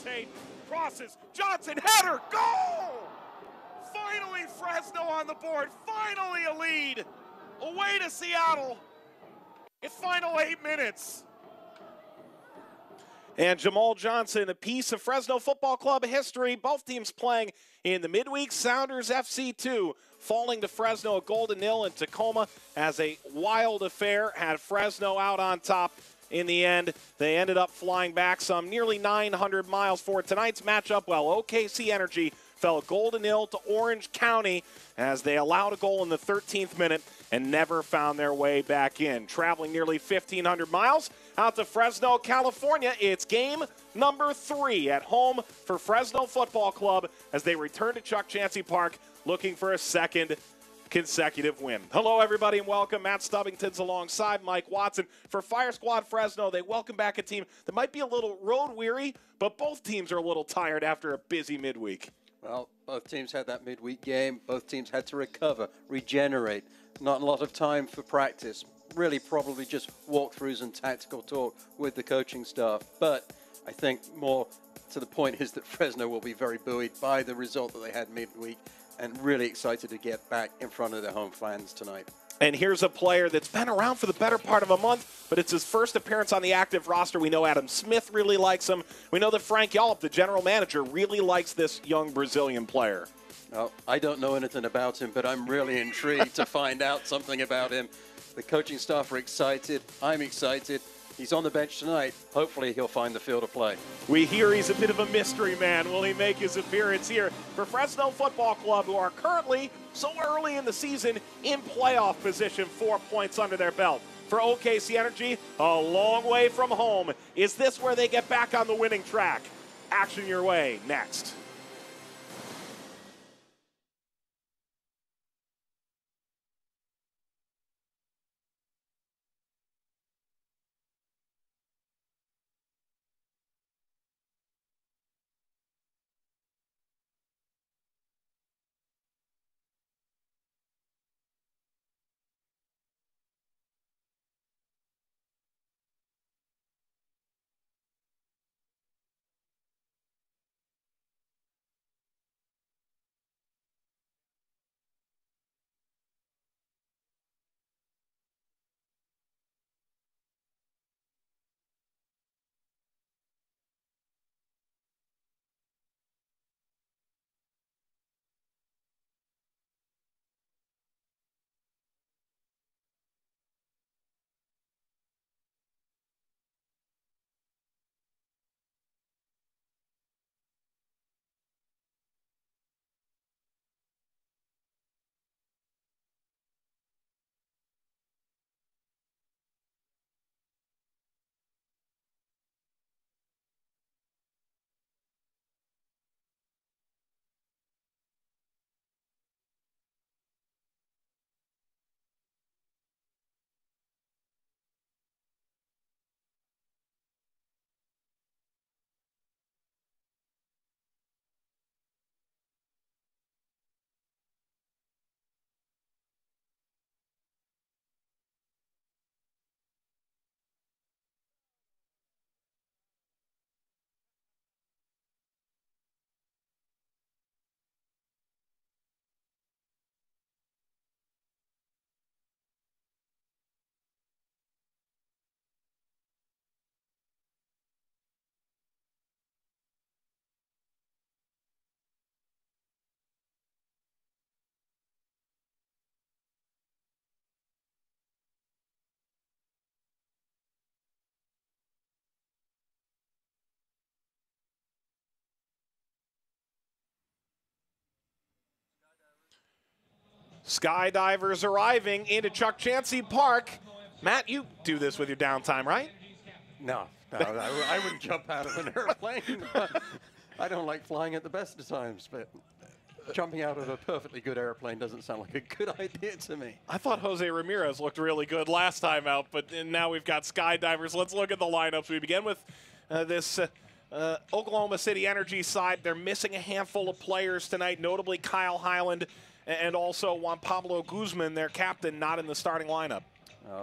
hesitate. Crosses. Johnson, header, goal! Finally Fresno on the board. Finally a lead. Away to Seattle. In final 8 minutes. And Jamal Johnson, a piece of Fresno Football Club history. Both teams playing in the midweek. Sounders FC2 falling to Fresno a 0-0 in Tacoma as a wild affair had Fresno out on top. In the end, they ended up flying back some nearly 900 miles for tonight's matchup, while OKC Energy fell 0-0 to Orange County as they allowed a goal in the 13th minute and never found their way back in. Traveling nearly 1,500 miles out to Fresno, California, it's game number 3 at home for Fresno Football Club as they return to Chuck Chancey Park looking for a second consecutive win. Hello, everybody, and welcome. Matt Stubbington's alongside Mike Watson. For Fire Squad Fresno, they welcome back a team that might be a little road-weary, but both teams are a little tired after a busy midweek. Well, both teams had that midweek game. Both teams had to recover, regenerate. Not a lot of time for practice. Really probably just walkthroughs and tactical talk with the coaching staff. But I think more to the point is that Fresno will be very buoyed by the result that they had midweek and really excited to get back in front of their home fans tonight. And here's a player that's been around for the better part of a month, but it's his first appearance on the active roster. We know Adam Smith really likes him. We know that Frank Yallop, the general manager, really likes this young Brazilian player. Well, I don't know anything about him, but I'm really intrigued to find out something about him. The coaching staff are excited. I'm excited. He's on the bench tonight. Hopefully he'll find the field of play. We hear he's a bit of a mystery man. Will he make his appearance here for Fresno Football Club, who are currently, so early in the season, in playoff position, 4 points under their belt? For OKC Energy, a long way from home. Is this where they get back on the winning track? Action your way next. Skydivers arriving into Chuck Chancey Park. Matt, you do this with your downtime, right? No, I wouldn't jump out of an airplane. I don't like flying at the best of times, but jumping out of a perfectly good airplane doesn't sound like a good idea to me. I thought Jose Ramirez looked really good last time out, but now we've got skydivers. Let's look at the lineups. We begin with this Oklahoma City Energy side. They're missing a handful of players tonight, notably Kyle Highland and also Juan Pablo Guzman, their captain, not in the starting lineup.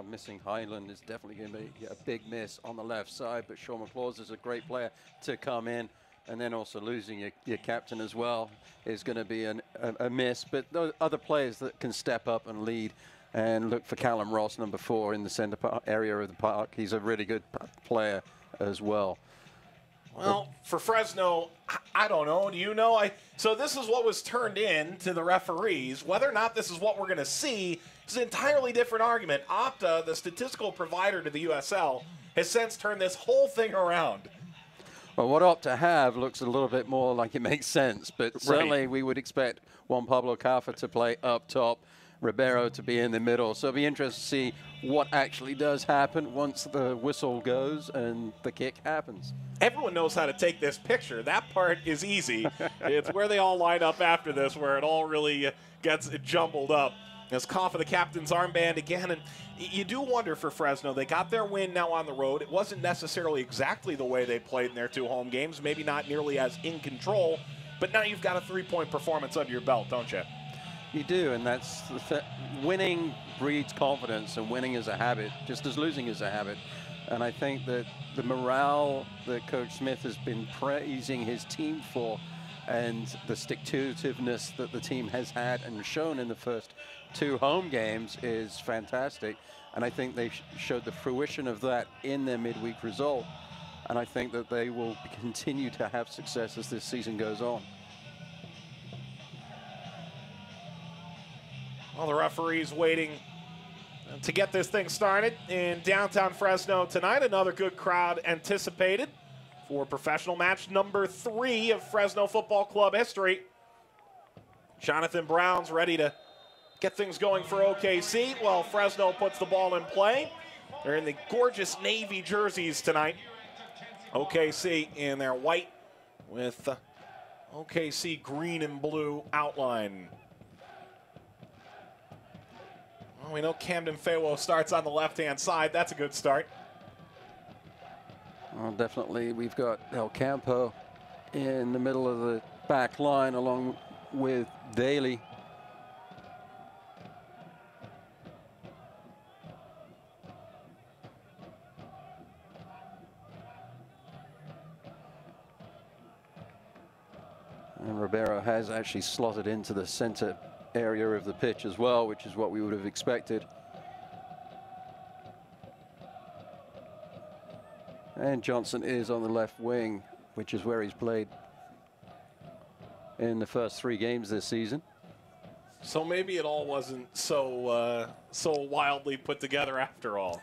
Missing Highland is definitely going to be a big miss on the left side, but Sean McLaws is a great player to come in. and then also losing your captain as well is going to be a miss. But those other players that can step up and lead, and look for Callum Ross, number 4 in the center area of the park. He's a really good player as well. Well, for Fresno, I don't know. Do you know? So this is what was turned in to the referees. Whether or not this is what we're going to see is an entirely different argument. Opta, the statistical provider to the USL, has since turned this whole thing around. Well, what Opta have looks a little bit more like it makes sense, but certainly we would expect Juan Pablo Caffa to play up top, Ribeiro to be in the middle. So it'll be interesting to see what actually does happen once the whistle goes and the kick happens. Everyone knows how to take this picture. That part is easy. It's where they all line up after this where it all really gets jumbled up. As Caffa, the captain's armband again, and you do wonder for Fresno. They got their win now on the road. It wasn't necessarily exactly the way they played in their 2 home games, maybe not nearly as in control, but now you've got a 3-point performance under your belt, don't you? You do, and that's winning breeds confidence, and winning is a habit, just as losing is a habit. And I think that the morale that Coach Smith has been praising his team for, and the stick-to-itiveness that the team has had and shown in the first 2 home games is fantastic. And I think they showed the fruition of that in their midweek result. And I think that they will continue to have success as this season goes on. Well, the referee's waiting to get this thing started in downtown Fresno tonight. Another good crowd anticipated for professional match number 3 of Fresno Football Club history. Jonathan Brown's ready to get things going for OKC while Fresno puts the ball in play. They're in the gorgeous navy jerseys tonight. OKC in their white with OKC green and blue outline. Well, we know Camden Fayewo starts on the left-hand side. That's a good start. Well, definitely we've got El Campo in the middle of the back line along with Daly. And Ribeiro has actually slotted into the center area of the pitch as well, which is what we would have expected. And Johnson is on the left wing, which is where he's played in the first 3 games this season. So maybe it all wasn't so wildly put together after all.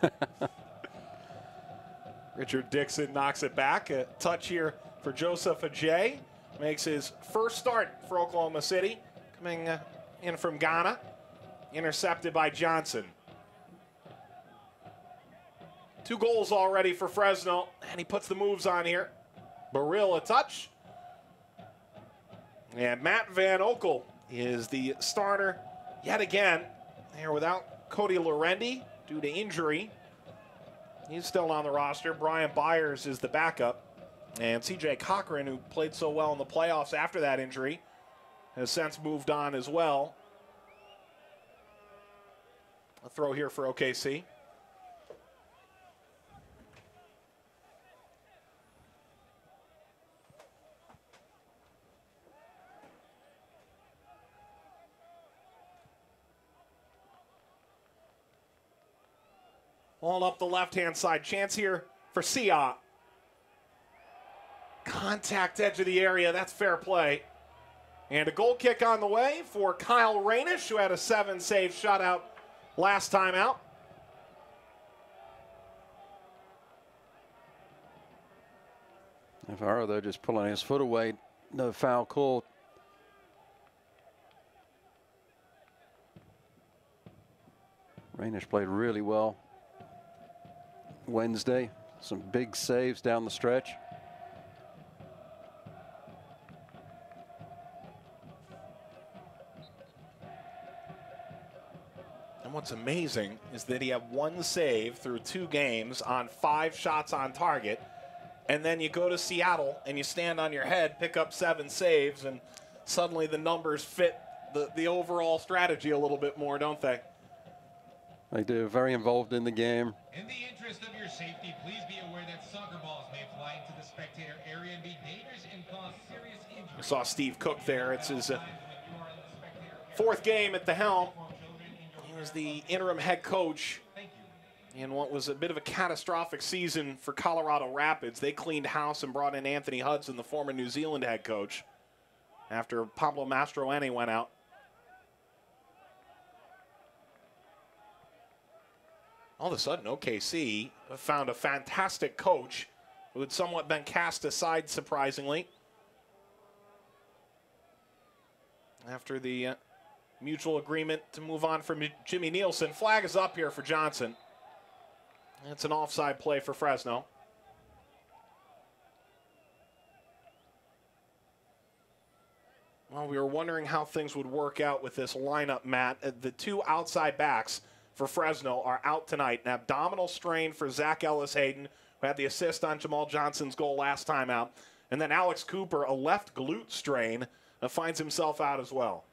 Richard Dixon knocks it back. A touch here for Joseph Ajay. Makes his first start for Oklahoma City. Coming in from Ghana. Intercepted by Johnson. 2 goals already for Fresno. And he puts the moves on here. Baril a touch. And Matt Van Okel is the starter yet again. Here without Cody Lorendi due to injury. He's still on the roster. Brian Byers is the backup. And C.J. Cochran, who played so well in the playoffs after that injury, has since moved on as well. A throw here for OKC. All up the left-hand side. Chance here for Sia. Contact edge of the area. That's fair play. And a goal kick on the way for Kyle Rainish, who had a 7-save shutout last time out. Navarro, though, just pulling his foot away. No foul call. Rainish played really well Wednesday. Some big saves down the stretch. And what's amazing is that he had 1 save through 2 games on 5 shots on target. And then you go to Seattle and you stand on your head, pick up 7 saves, and suddenly the numbers fit the overall strategy a little bit more, don't they? They do. Very involved in the game. In the interest of your safety, please be aware that soccer balls may fly into the spectator area and be dangerous and cause serious injury. You saw Steve Cook there. It's his fourth game at the helm. He was the interim head coach in what was a bit of a catastrophic season for Colorado Rapids. They cleaned house and brought in Anthony Hudson, the former New Zealand head coach, after Pablo Mastroeni went out. All of a sudden, OKC found a fantastic coach who had somewhat been cast aside, surprisingly, after the mutual agreement to move on from Jimmy Nielsen. Flag is up here for Johnson. It's an offside play for Fresno. Well, we were wondering how things would work out with this lineup, Matt. The two outside backs for Fresno are out tonight. An abdominal strain for Zach Ellis-Hayden, who had the assist on Jamal Johnson's goal last time out. And then Alex Cooper, a left glute strain, finds himself out as well.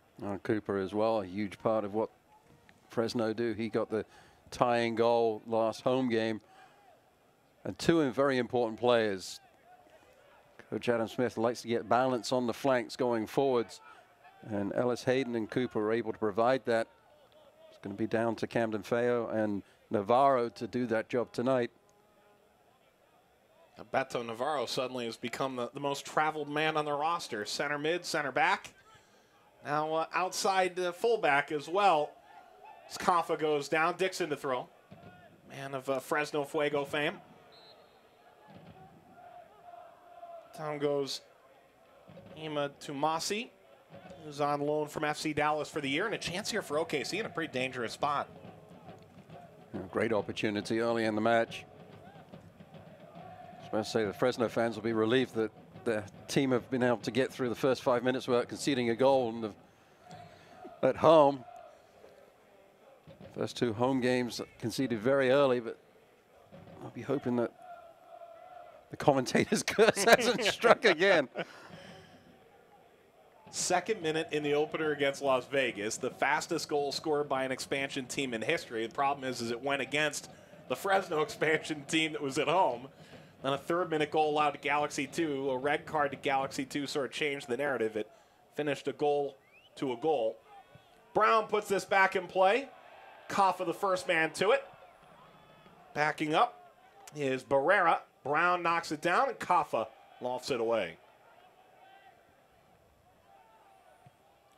Cooper as well, a huge part of what Fresno do. He got the tying goal last home game. And two very important players. Coach Adam Smith likes to get balance on the flanks going forwards. And Ellis-Hayden and Cooper are able to provide that. It's going to be down to Camden Feo and Navarro to do that job tonight. Beto Navarro suddenly has become the most traveled man on the roster. Center mid, center back. Now outside fullback as well. As Kaffa goes down, Dixon to throw. Man of Fresno Fuego fame. Down goes Ima Tumasi, who's on loan from FC Dallas for the year, and a chance here for OKC in a pretty dangerous spot. Great opportunity early in the match. I was about to say the Fresno fans will be relieved that the team have been able to get through the first 5 minutes without conceding a goal at home. First two home games conceded very early, but I'll be hoping that the commentator's curse hasn't struck again. Second minute in the opener against Las Vegas, the fastest goal scored by an expansion team in history. The problem is it went against the Fresno expansion team that was at home. Then a third-minute goal allowed to Galaxy 2. A red card to Galaxy 2 sort of changed the narrative. It finished a goal to a goal. Brown puts this back in play. Kaffa the first man to it. Backing up is Barrera. Brown knocks it down, and Kaffa lofts it away.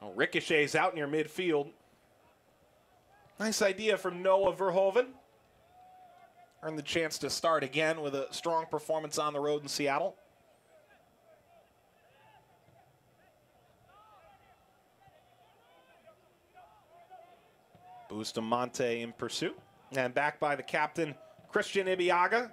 Well, ricochets out near midfield. Nice idea from Noah Verhoeven. Earned the chance to start again with a strong performance on the road in Seattle. Bustamante in pursuit. And back by the captain, Christian Ibiaga.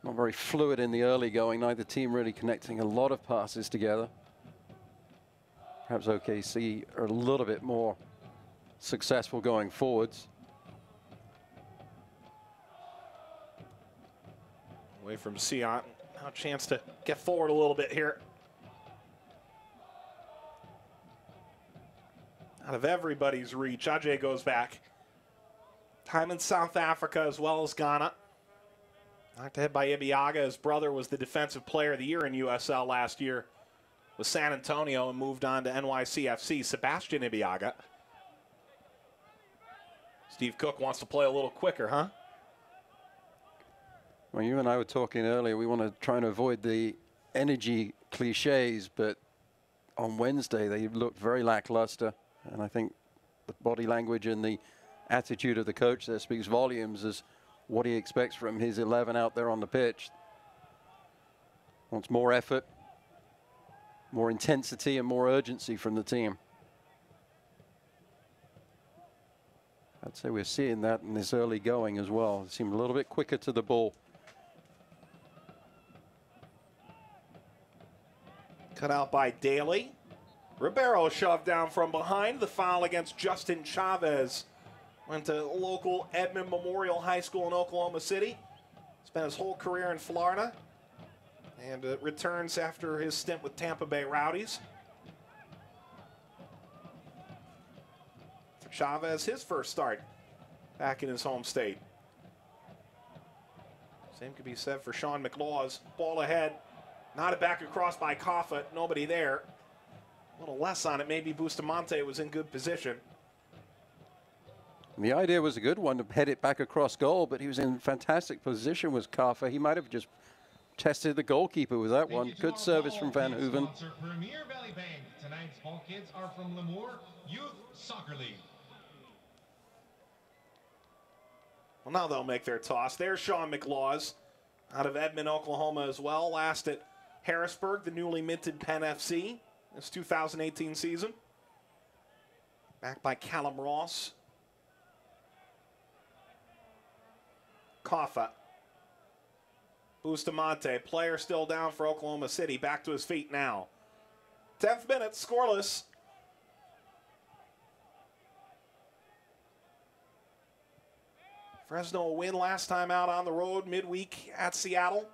Not very fluid in the early going. Neither team really connecting a lot of passes together. Perhaps OKC are a little bit more successful going forwards. Away from Sion. Now a chance to get forward a little bit here. Out of everybody's reach, Ajay goes back. Time in South Africa as well as Ghana. Knocked ahead by Ibiaga. His brother was the Defensive Player of the Year in USL last year with San Antonio and moved on to NYCFC. Sebastian Ibiaga. Steve Cook wants to play a little quicker, huh? Well, you and I were talking earlier. We want to try and avoid the energy cliches, but on Wednesday they looked very lackluster. And I think the body language and the attitude of the coach there speaks volumes as what he expects from his 11 out there on the pitch. Wants more effort, more intensity, and more urgency from the team. I'd say we're seeing that in this early going as well. It seemed a little bit quicker to the ball. Cut out by Daly. Ribeiro shoved down from behind. The foul against Justin Chavez. Went to local Edmond Memorial High School in Oklahoma City. Spent his whole career in Florida and returns after his stint with Tampa Bay Rowdies. For Chavez, his first start back in his home state. Same could be said for Sean McLaws. Ball ahead. Knotted back across by Kaffa. Nobody there. A little less on it. Maybe Bustamante was in good position. The idea was a good one to head it back across goal, but he was in fantastic position with Kaffa. He might have just tested the goalkeeper with that one. Good service from Van Hooven. Premier Valley Bank. Tonight's ball kids are from Lemoore Youth Soccer League. Well, now they'll make their toss. There's Sean McLaws out of Edmond, Oklahoma as well. Last at Harrisburg, the newly minted Penn FC, this 2018 season. Backed by Callum Ross. Kaffa. Bustamante, player still down for Oklahoma City. Back to his feet now. 10th minute, scoreless. Fresno a win last time out on the road midweek at Seattle.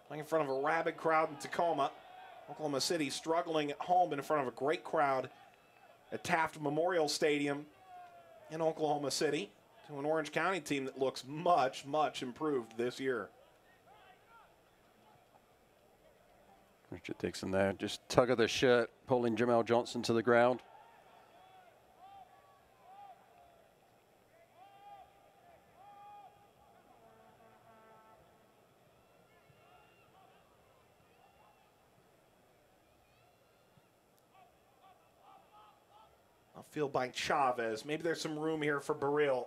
Playing in front of a rabid crowd in Tacoma. Oklahoma City struggling at home in front of a great crowd at Taft Memorial Stadium in Oklahoma City to an Orange County team that looks much, much improved this year. Richard Dixon there, just tug of the shirt, pulling Jamel Johnson to the ground. Field by Chavez. Maybe there's some room here for Baril.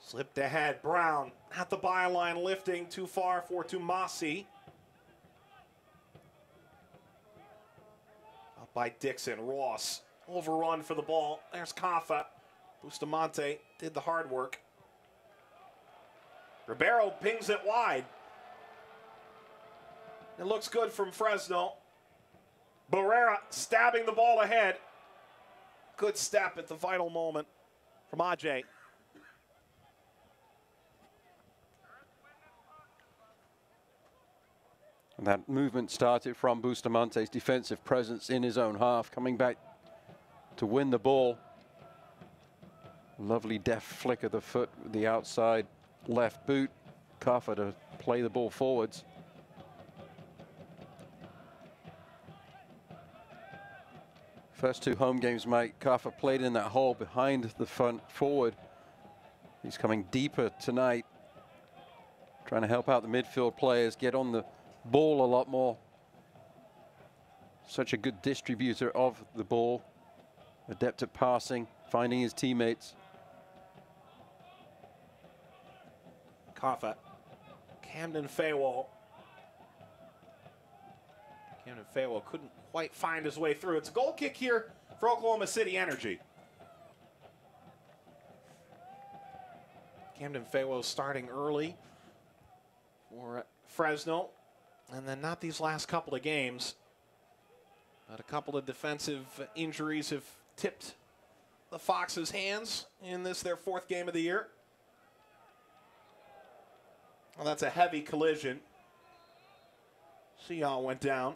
Slipped ahead. Brown at the byline, lifting too far for Tumasi. Up by Dixon. Ross overrun for the ball. There's Kaffa. Bustamante did the hard work. Ribeiro pings it wide. It looks good from Fresno. Barrera stabbing the ball ahead. Good step at the vital moment from Ajay. And that movement started from Bustamante's defensive presence in his own half, coming back to win the ball. Lovely deft flick of the foot with the outside left boot. Kaffa to play the ball forwards. First two home games, Mike, Kaffa played in that hole behind the front forward. He's coming deeper tonight, trying to help out the midfield players, get on the ball a lot more. Such a good distributor of the ball, adept at passing, finding his teammates. Kaffa. Camden Faywell. Camden Faywell couldn't quite find his way through. It's a goal kick here for Oklahoma City Energy. Camden Faywell starting early for Fresno. And then not these last couple of games, but a couple of defensive injuries have tipped the Foxes' hands in this, their fourth game of the year. Well, that's a heavy collision. Sion went down.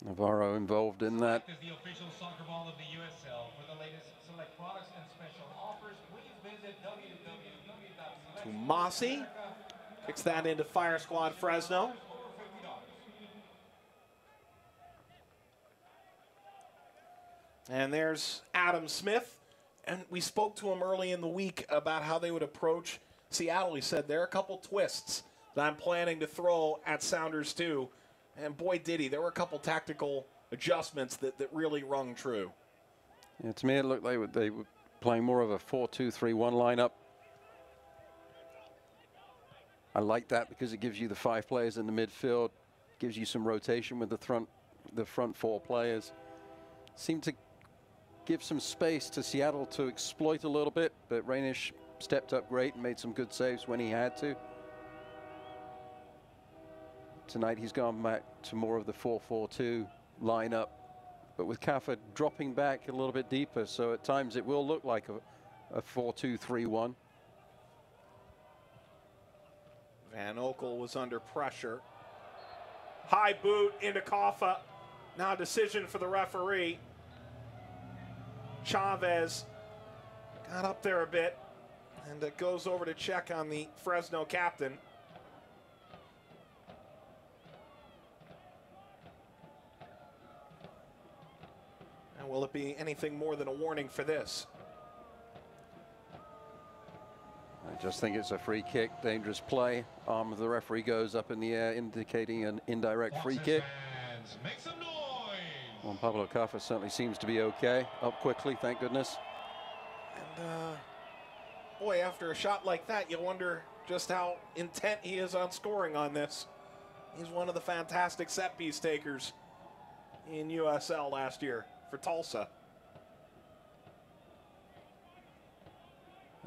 Navarro involved in that. Is the official soccer ball of the USL. For the latest select products and special offers, please visit Tumasi kicks that into Fire Squad Fresno. And there's Adam Smith. And we spoke to him early in the week about how they would approach Seattle. He said, there are a couple twists that I'm planning to throw at Sounders too. And boy, did he. There were a couple tactical adjustments that really rung true. Yeah, to me, it looked like they were playing more of a 4-2-3-1 lineup. I like that because it gives you the 5 players in the midfield, gives you some rotation with the front 4 players. Seemed to give some space to Seattle to exploit a little bit, but Rainish stepped up great and made some good saves when he had to. Tonight he's gone back to more of the 4-4-2 lineup, but with Kaffa dropping back a little bit deeper, so at times it will look like a 4-2-3-1. Van Oekel was under pressure. High boot into Kaffa. Now a decision for the referee. Chavez got up there a bit, and it goes over to check on the Fresno captain. And will it be anything more than a warning for this? I just think it's a free kick, dangerous play. Arm of the referee goes up in the air, indicating an indirect free kick. Make some noise. Juan Pablo Kaffa certainly seems to be okay. Up quickly, thank goodness. And boy, after a shot like that, you wonder just how intent he is on scoring on this. He's one of the fantastic set piece takers in USL last year for Tulsa.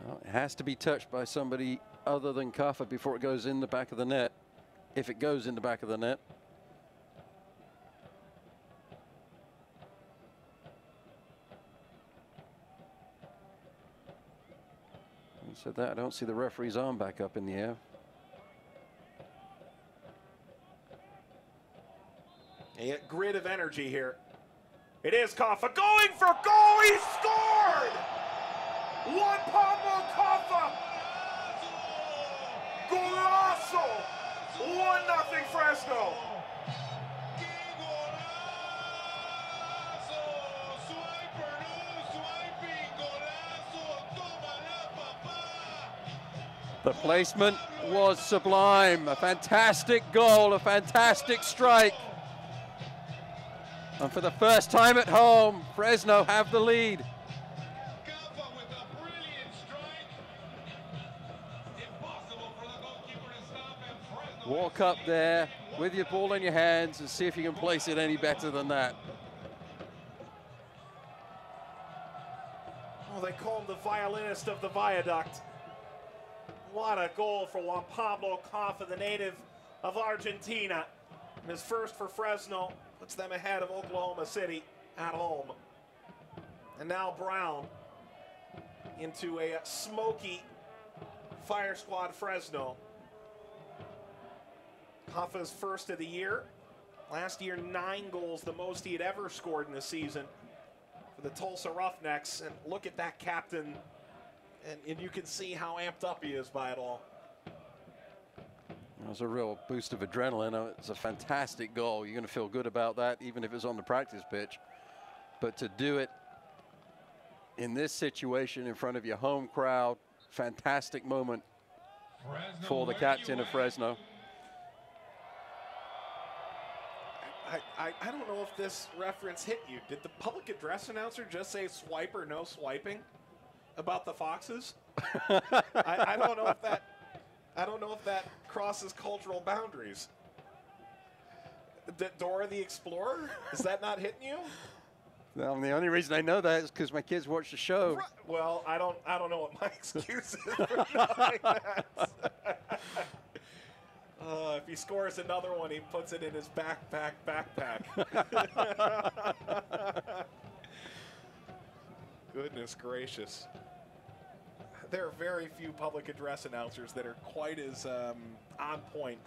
Well, it has to be touched by somebody other than Kaffa before it goes in the back of the net, if it goes in the back of the net. Having said that, I don't see the referee's arm back up in the air. A grid of energy here. It is Kaffa going for goal. He scored! Juan Pablo Kaffa! Golazo! 1-0 Fresno. The placement was sublime. A fantastic goal, a fantastic strike. And for the first time at home, Fresno have the lead. Walk up there with your ball in your hands and see if you can place it any better than that. Oh, they call him the violinist of the viaduct. What a goal for Juan Pablo Kaffa, the native of Argentina. And his first for Fresno puts them ahead of Oklahoma City at home. And now Brown into a smoky Fire Squad Fresno. Kaffa's first of the year. Last year, 9 goals, the most he had ever scored in the season for the Tulsa Roughnecks. And look at that captain, and you can see how amped up he is by it all. It was a real boost of adrenaline. It's a fantastic goal. You're going to feel good about that, even if it's on the practice pitch. But to do it in this situation in front of your home crowd, fantastic moment for the captain of Fresno. I don't know if this reference hit you. Did the public address announcer just say swipe or no swiping about the Foxes? I don't know if that crosses cultural boundaries. Dora the Explorer? Is that not hitting you? No, the only reason I know that is because my kids watch the show. Right. Well, I don't know what my excuse is for knowing that. If he scores another one, he puts it in his backpack. Goodness gracious. There are very few public address announcers that are quite as on point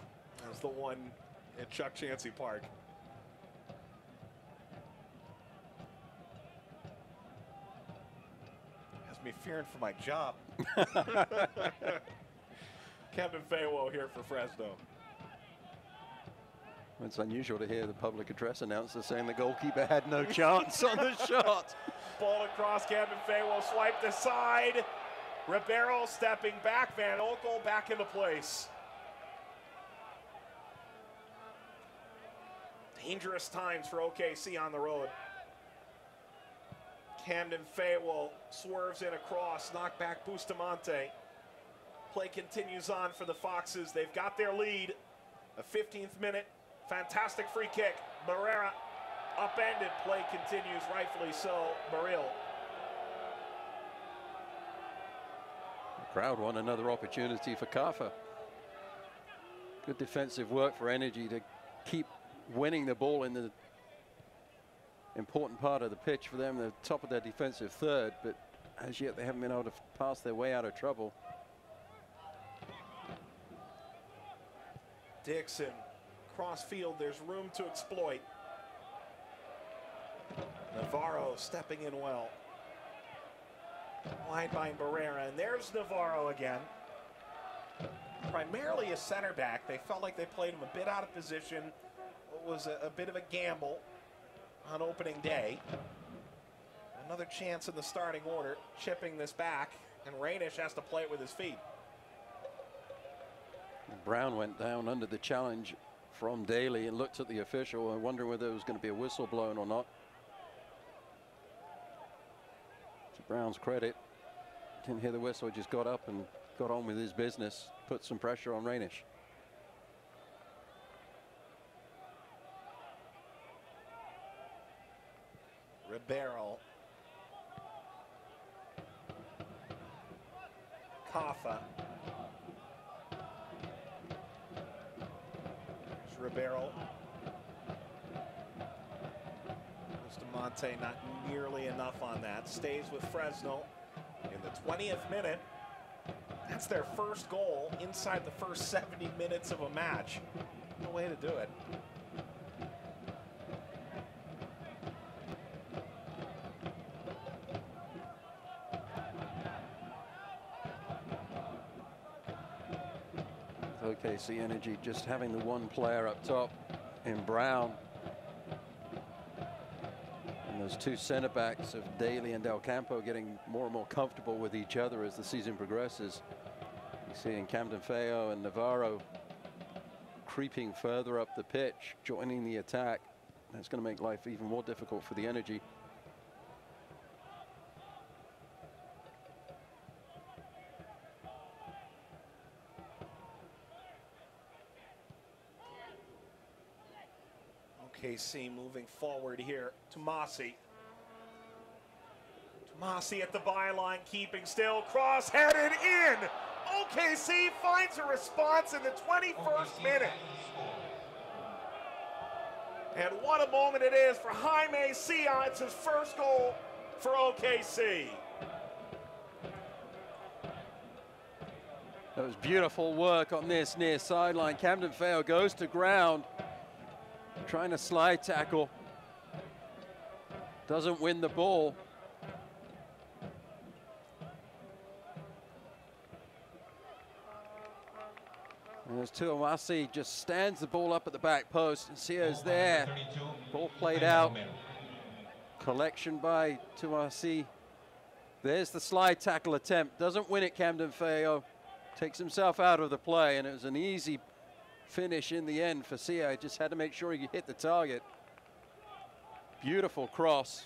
as the one at Chuck Chansey Park. Has me fearing for my job. Kevin Faywo here for Fresno. It's unusual to hear the public address announcer saying the goalkeeper had no chance on the shot. Ball across, Kevin Faywo swiped aside. Ribeiro stepping back, Van Oekel back into place. Dangerous times for OKC on the road. Camden Faywo swerves in across, knockback Bustamante. Play continues on for the Foxes. They've got their lead. A 15th minute, fantastic free kick. Barrera upended. Play continues, rightfully so. Baril. The crowd want another opportunity for Kaffa. Good defensive work for Energy to keep winning the ball in the important part of the pitch for them, the top of their defensive third, but as yet they haven't been able to pass their way out of trouble. Dixon, cross field, there's room to exploit. Navarro stepping in well. Wide by Barrera, and there's Navarro again. Primarily a center back. They felt like they played him a bit out of position. It was a bit of a gamble on opening day. Another chance in the starting order, chipping this back, and Rainish has to play it with his feet. Brown went down under the challenge from Daly and looked at the official and wondering whether there was going to be a whistle blown or not. To Brown's credit, didn't hear the whistle, just got up and got on with his business, put some pressure on Rainish. Ribeiro. Kaffa. There's Ribeiro. Bustamante not nearly enough on that. Stays with Fresno in the 20th minute. That's their first goal inside the first 70 minutes of a match. No way to do it. OKC Energy just having the one player up top in Brown. And those two center backs of Daly and Del Campo getting more and more comfortable with each other as the season progresses. You see in Camden Feo and Navarro creeping further up the pitch, joining the attack. That's going to make life even more difficult for the Energy. OKC moving forward here. Tomasi. Tomasi at the byline, keeping still. Cross headed in. OKC finds a response in the 21st minute. And what a moment it is for Jaime Sia. It's his first goal for OKC. That was beautiful work on this near sideline. Camden Feo goes to ground, trying to slide tackle. Doesn't win the ball. And there's Tuamasi just stands the ball up at the back post, and Sio's there. Ball played out. Collection by Tuamasi. There's the slide tackle attempt. Doesn't win it, Camden Feo. Takes himself out of the play, and it was an easy finish in the end for Sia. Just had to make sure he hit the target. Beautiful cross.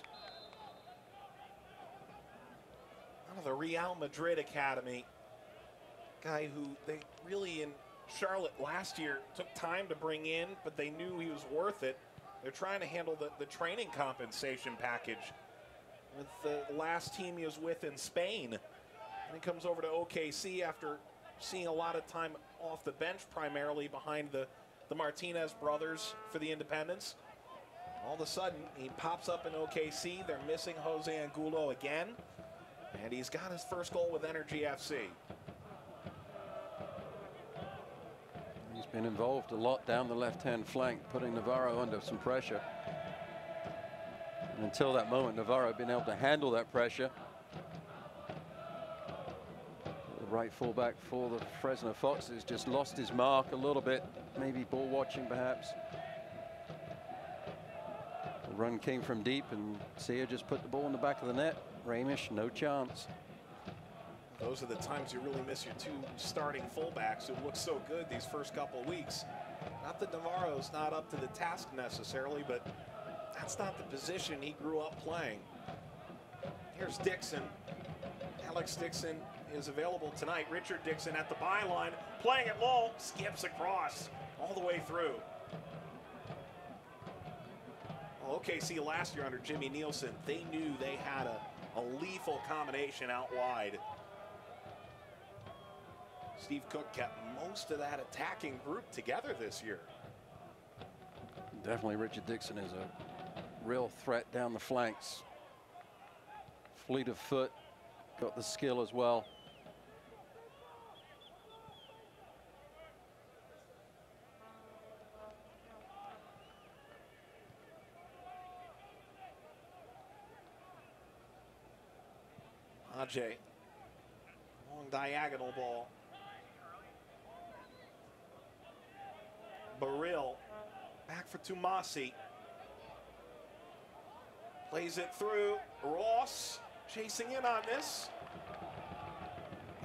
Out of the Real Madrid Academy. Guy who they really in Charlotte last year took time to bring in, but they knew he was worth it. They're trying to handle the training compensation package with the last team he was with in Spain. And he comes over to OKC after seeing a lot of time off the bench, primarily behind the Martinez brothers for the Independents. All of a sudden, he pops up in OKC. They're missing Jose Angulo again, and he's got his first goal with Energy FC. He's been involved a lot down the left-hand flank, putting Navarro under some pressure. And until that moment, Navarro had been able to handle that pressure. The right fullback for the Fresno Foxes just lost his mark a little bit, maybe ball watching perhaps. The run came from deep, and Sia just put the ball in the back of the net. Rainish, no chance. Those are the times you really miss your two starting fullbacks who look so good these first couple of weeks. Not that Navarro's not up to the task necessarily, but that's not the position he grew up playing. Here's Dixon. Alex Dixon is available tonight. Richard Dixon at the byline, playing it low, skips across all the way through. Well, OKC last year under Jimmy Nielsen, they knew they had a lethal combination out wide. Steve Cook kept most of that attacking group together this year. Definitely Richard Dixon is a real threat down the flanks. Fleet of foot, got the skill as well. Ajay, long diagonal ball. Baril, back for Tumasi. Plays it through. Ross chasing in on this.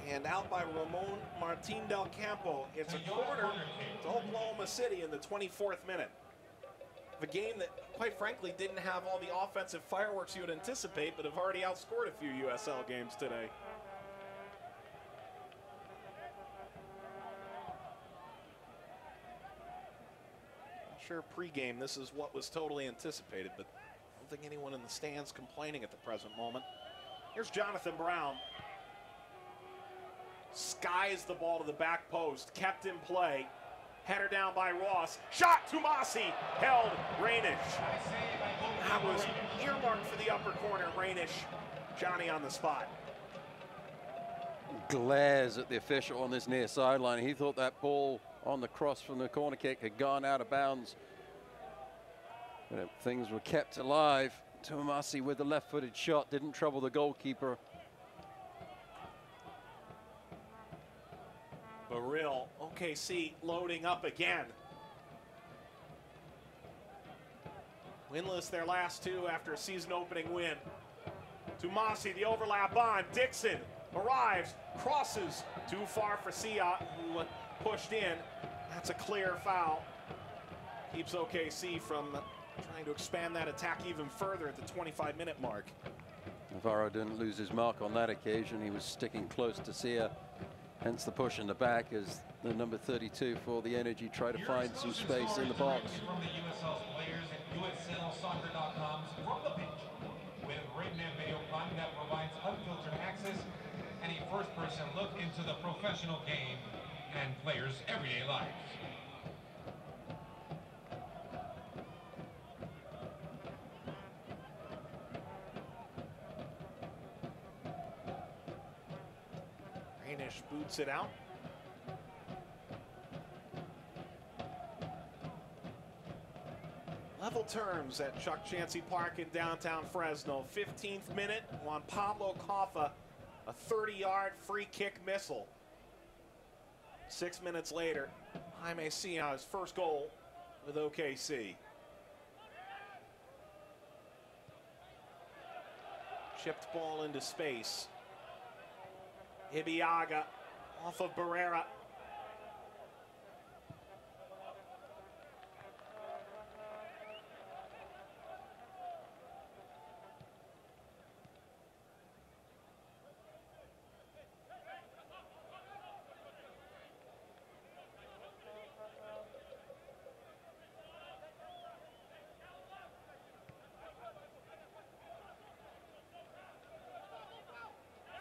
And out by Ramon Martin Del Campo. It's a corner to Oklahoma City in the 24th minute. A game that, quite frankly, didn't have all the offensive fireworks you would anticipate, but have already outscored a few USL games today. I'm sure pregame this is what was totally anticipated, but I don't think anyone in the stands complaining at the present moment. Here's Jonathan Brown. Skies the ball to the back post, kept in play. Header down by Ross. Shot, Tumasi, held, Rainish. That was earmarked for the upper corner, Rainish. Johnny on the spot. Glares at the official on this near sideline. He thought that ball on the cross from the corner kick had gone out of bounds. But things were kept alive. Tumasi with the left-footed shot didn't trouble the goalkeeper. Baril, OKC loading up again. Winless their last two after a season opening win. Tumasi, the overlap on. Dixon arrives, crosses too far for Sia, who pushed in. That's a clear foul. Keeps OKC from trying to expand that attack even further at the 25-minute mark. Navarro didn't lose his mark on that occasion. He was sticking close to Sia. Hence the push in the back as the number 32 for the Energy try to find some space in the box. From the USL's players at USLsoccer.com's From the Pitch, with written and video content that provides unfiltered access and a first-person look into the professional game and players' everyday lives. Rainish boots it out. Level terms at Chuck Chansey Park in downtown Fresno. 15th minute, Juan Pablo Coffa, a 30-yard free kick missile. 6 minutes later, Jaime Sia's first goal with OKC. Chipped ball into space. Ibiaga off of Barrera.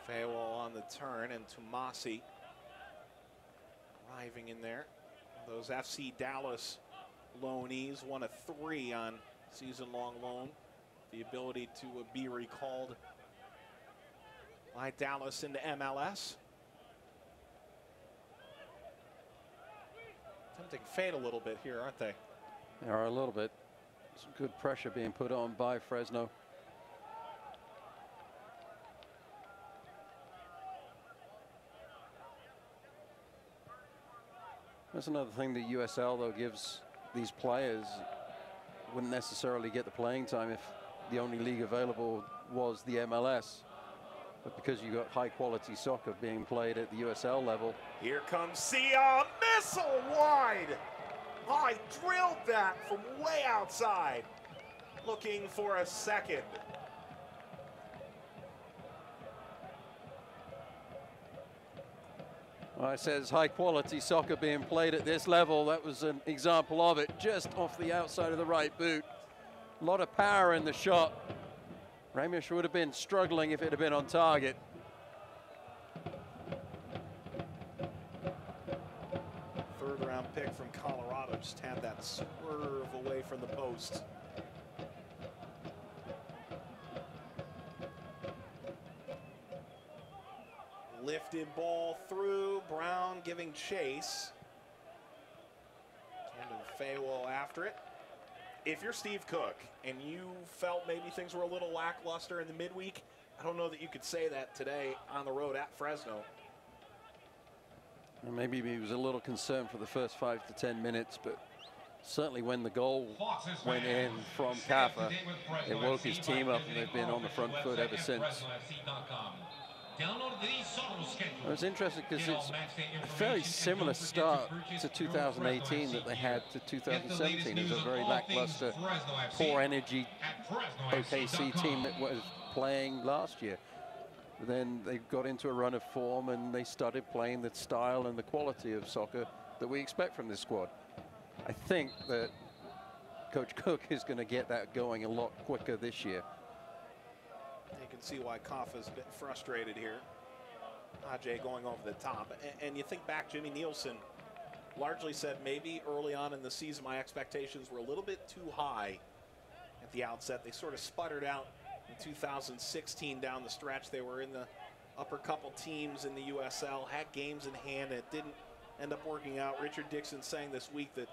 Fayol on the turn, and Tumasi arriving in there. Those FC Dallas loanees, one of 3 on season-long loan. The ability to be recalled by Dallas into MLS. Tempting fate a little bit here, aren't they? They are a little bit. Some good pressure being put on by Fresno. That's another thing the USL, though, gives these players. Wouldn't necessarily get the playing time if the only league available was the MLS. But because you got high-quality soccer being played at the USL level. Here comes Sia, missile wide. I drilled that from way outside. Looking for a second. Well, it says high-quality soccer being played at this level. That was an example of it, just off the outside of the right boot. A lot of power in the shot. Rainish would have been struggling if it had been on target. Third-round pick from Colorado just had that swerve away from the post. Lifted ball through. Brown giving chase. And Fayewo after it. If you're Steve Cook and you felt maybe things were a little lackluster in the midweek, I don't know that you could say that today on the road at Fresno. And maybe he was a little concerned for the first 5 to 10 minutes, but certainly when the goal went in from Kaffa, it woke his team up, and they've been on the front foot ever since. It was interesting because it's a fairly similar start to 2018 that they had to 2017. It was a very lackluster, poor energy OKC team that was playing last year. But then they got into a run of form and they started playing the style and the quality of soccer that we expect from this squad. I think that Coach Cook is going to get that going a lot quicker this year. You can see why Kaffa's a bit frustrated here. Ajay going over the top. And you think back, Jimmy Nielsen largely said maybe early on in the season my expectations were a little bit too high at the outset. They sort of sputtered out in 2016 down the stretch. They were in the upper couple teams in the USL, had games in hand, and it didn't end up working out. Richard Dixon saying this week that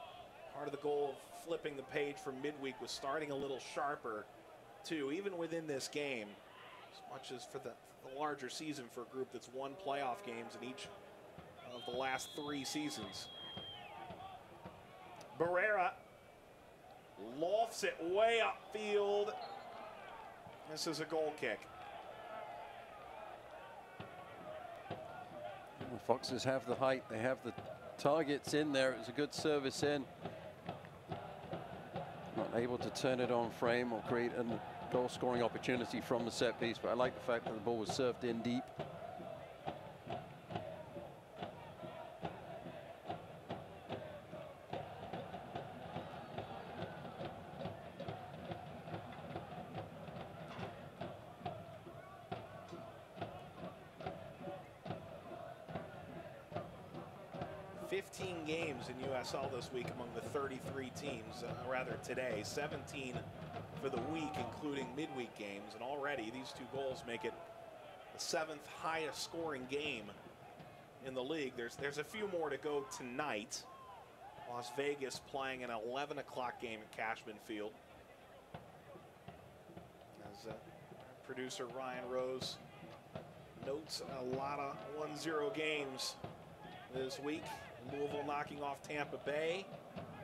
part of the goal of flipping the page from midweek was starting a little sharper too, even within this game, as much as for the larger season for a group that's won playoff games in each of the last 3 seasons. Barrera lofts it way upfield. This is a goal kick. The Foxes have the height, they have the targets in there. It was a good service in. Not able to turn it on frame or create a goal scoring opportunity from the set piece, but I like the fact that the ball was served in deep. Games in USL this week among the 33 teams, rather today, 17 for the week, including midweek games, and already these 2 goals make it the 7th highest scoring game in the league. There's a few more to go tonight. Las Vegas playing an 11 o'clock game at Cashman Field. As producer Ryan Rose notes, a lot of 1-0 games this week. Louisville knocking off Tampa Bay.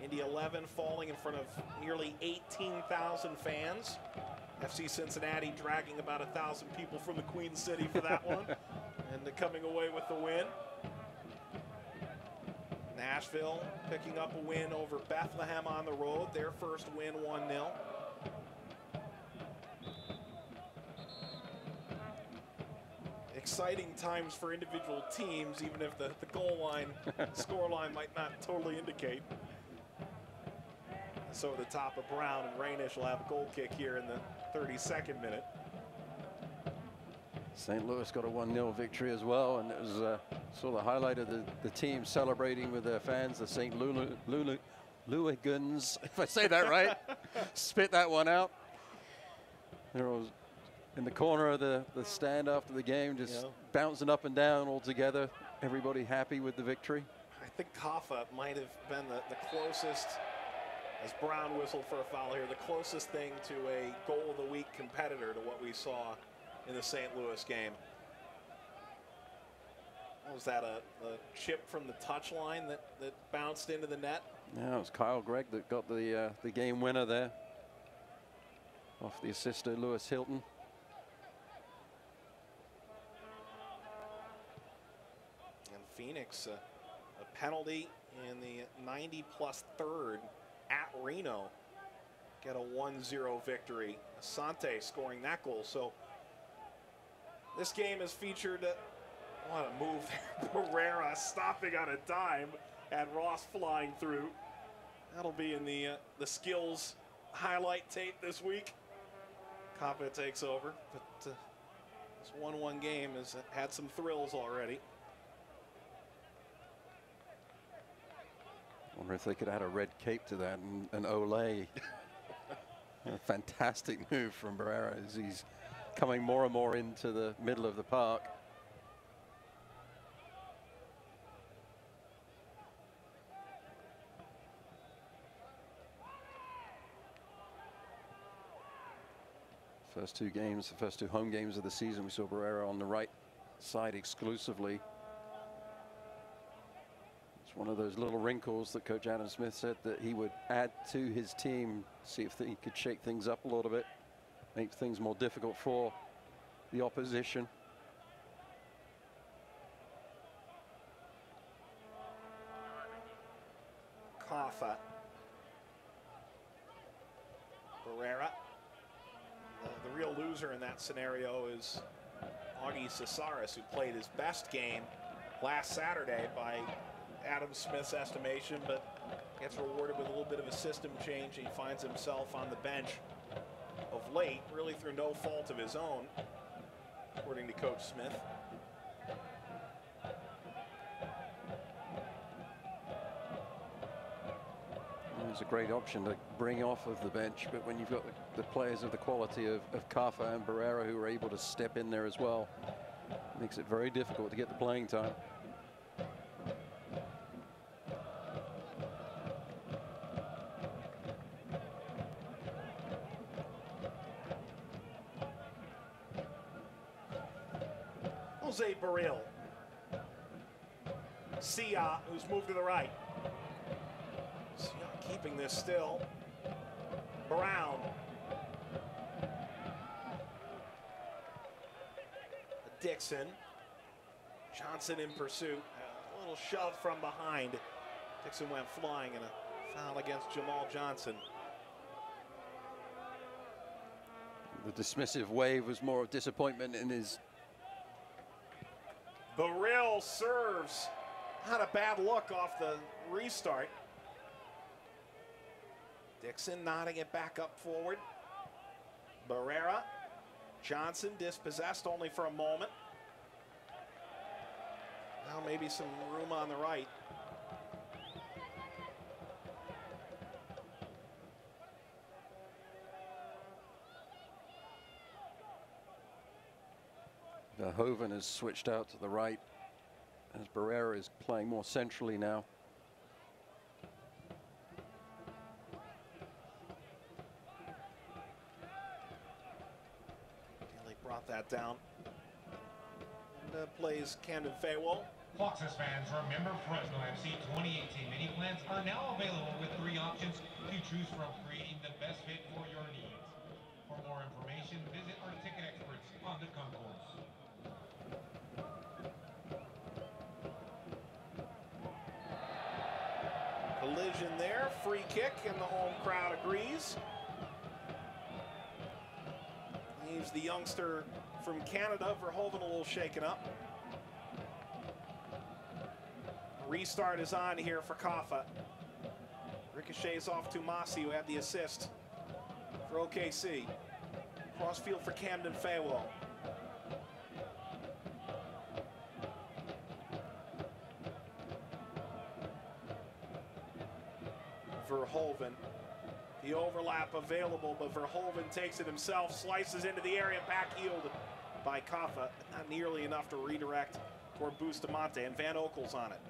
Indy 11 falling in front of nearly 18,000 fans. FC Cincinnati dragging about 1,000 people from the Queen City for that one. And coming away with the win. Nashville picking up a win over Bethlehem on the road. Their first win, 1-0. Exciting times for individual teams, even if the goal line, score line might not totally indicate. So at the top of Brown, and Rainish will have a goal kick here in the 32nd minute. St. Louis got a 1-0 victory as well, and it was sort of the highlight of the team celebrating with their fans, the St. Louigans, if I say that right. Spit that one out. There was in the corner of the stand after the game, just bouncing up and down all together. Everybody happy with the victory. I think Kaffa might have been the closest, as Brown whistled for a foul here, the closest thing to a goal of the week competitor to what we saw in the St. Louis game. Was that a chip from the touchline that bounced into the net? Yeah, it was Kyle Gregg that got the game winner there off the assist of Lewis Hilton. Phoenix, a penalty in the 90+ third at Reno, get a 1-0 victory. Asante scoring that goal. So this game has featured, what a move there. Barrera stopping on a dime and Ross flying through. That'll be in the skills highlight tape this week. Kaffa takes over, but this 1-1 game has had some thrills already. I wonder if they could add a red cape to that and an Olay. A fantastic move from Barrera as he's coming more and more into the middle of the park. First two games, the first two home games of the season, we saw Barrera on the right side exclusively. It's one of those little wrinkles that Coach Adam Smith said that he would add to his team, see if he could shake things up a little bit, make things more difficult for the opposition. Kaffa. Barrera. The real loser in that scenario is Augie Cesaris, who played his best game last Saturday by Adam Smith's estimation, but gets rewarded with a little bit of a system change. He finds himself on the bench of late, really through no fault of his own, according to Coach Smith. It's a great option to bring off of the bench, but when you've got the players of the quality of Kaffa and Barrera who are able to step in there as well, it makes it very difficult to get the playing time. Jose Barril. Sia, who's moved to the right. Sia keeping this still. Brown. Dixon. Johnson in pursuit. A little shove from behind. Dixon went flying and a foul against Jamal Johnson. The dismissive wave was more of disappointment in his. Barril serves. Not a bad look off the restart. Dixon nodding it back up forward. Barrera. Johnson dispossessed only for a moment. Now maybe some room on the right. Verhoeven has switched out to the right as Barrera is playing more centrally now. Daly brought that down. And plays Camden Faywell. Foxes fans, remember Fresno FC 2018 mini plans are now available with 3 options to choose from, creating the best fit for your needs. For more information, visit our ticket experts on the concourse. Collision there, free kick, and the home crowd agrees. Leaves the youngster from Canada, Verhoeven, a little shaken up. Restart is on here for Kaffa. Ricochets off to Masi, who had the assist for OKC. Crossfield for Camden Faywell. Verhoeven. The overlap available, but Verhoeven takes it himself, slices into the area, back-heeled by Kaffa. Not nearly enough to redirect toward Bustamante, and Van Okel's on it.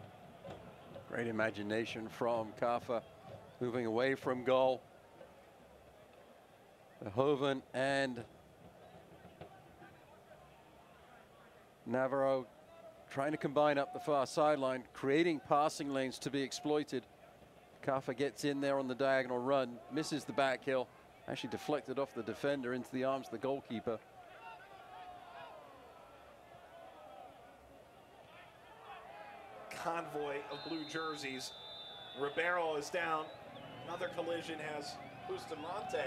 Great imagination from Kaffa, moving away from goal. Verhoeven and Navarro trying to combine up the far sideline, creating passing lanes to be exploited. Kaffa gets in there on the diagonal run, misses the back heel, actually deflected off the defender into the arms of the goalkeeper. Convoy of blue jerseys. Ribeiro is down. Another collision has Bustamante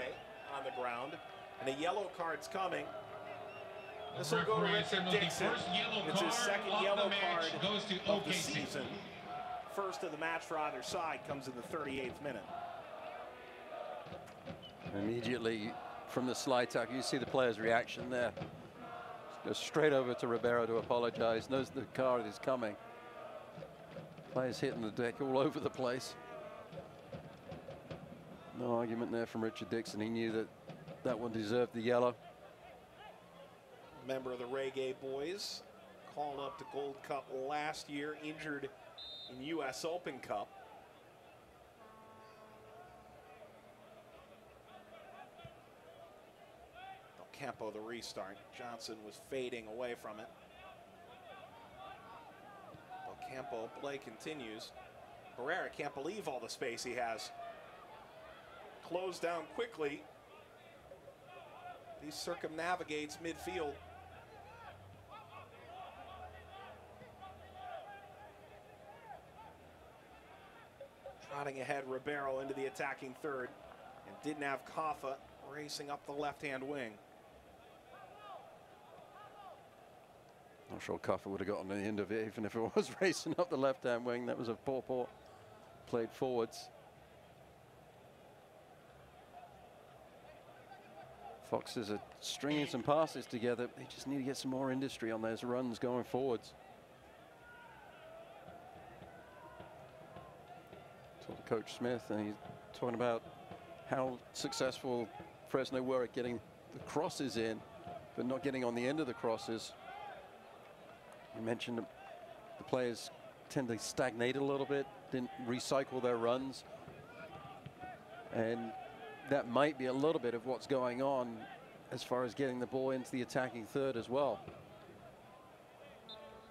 on the ground, and a yellow card's coming. This will go to Richard Dixon. It's his second yellow card of the season. First of the match for either side comes in the 38th minute. Immediately from the slide tackle, you see the player's reaction there. Goes straight over to Ribeiro to apologize, knows the card is coming. Players hitting the deck all over the place. No argument there from Richard Dixon. He knew that that one deserved the yellow. Member of the Reggae Boys, called up to Gold Cup last year, injured in U.S. Open Cup. Campo the restart. Johnson was fading away from it. Campo play continues. Herrera can't believe all the space he has. Closed down quickly. He circumnavigates midfield. Trotting ahead, Ribeiro into the attacking third. And didn't have Kaffa racing up the left-hand wing. Not sure Kaffa would have got on the end of it, even if it was racing up the left-hand wing. That was a poor played forwards. Foxes are stringing some passes together. They just need to get some more industry on those runs going forwards. Talk to Coach Smith, and he's talking about how successful Fresno were at getting the crosses in, but not getting on the end of the crosses. You mentioned the players tend to stagnate a little bit, didn't recycle their runs. And that might be a little bit of what's going on as far as getting the ball into the attacking third as well.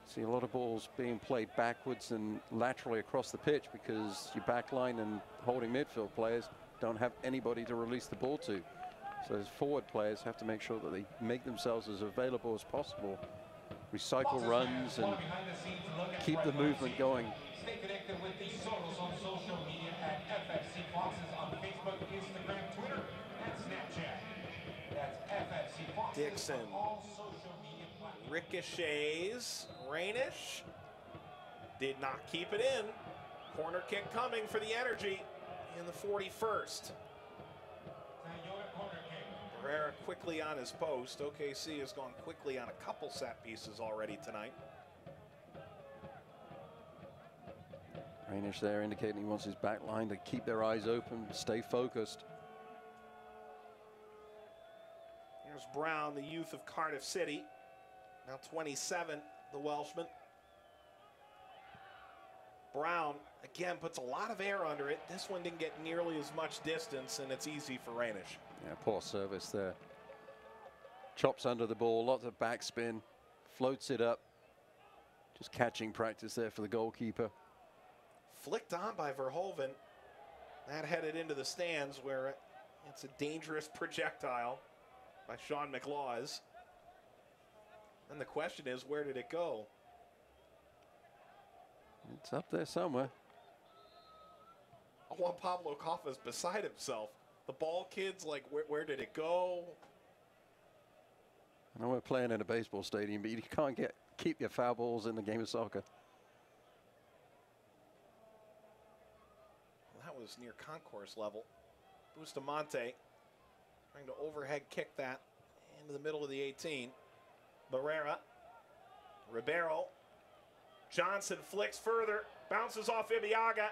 See a lot of balls being played backwards and laterally across the pitch because your back line and holding midfield players don't have anybody to release the ball to. So those forward players have to make sure that they make themselves as available as possible, recycle runs and keep the movement going. Stay connected with the Solos on social media at FFC Foxes on Facebook, Instagram, Twitter, and Snapchat. That's FFC Foxes Dixon. on all social media platforms. Ricochets. Rainish did not keep it in. Corner kick coming for the Energy in the 41st. Herrera quickly on his post. OKC has gone quickly on a couple set pieces already tonight. Rainish there indicating he wants his back line to keep their eyes open, stay focused. Here's Brown, the youth of Cardiff City. Now 27, the Welshman. Brown, again, puts a lot of air under it. This one didn't get nearly as much distance, and it's easy for Rainish. Yeah, poor service there. Chops under the ball, lots of backspin, floats it up. Just catching practice there for the goalkeeper. Flicked on by Verhoeven. That headed into the stands where it's a dangerous projectile by Sean McLaws. And the question is, where did it go? It's up there somewhere. Juan Pablo Kaffa's beside himself. The ball kid's like, where did it go? I know we're playing in a baseball stadium, but you can't keep your foul balls in the game of soccer. Well, that was near concourse level. Bustamante trying to overhead kick that into the middle of the 18. Barrera, Ribeiro, Johnson flicks further, bounces off Ibiaga,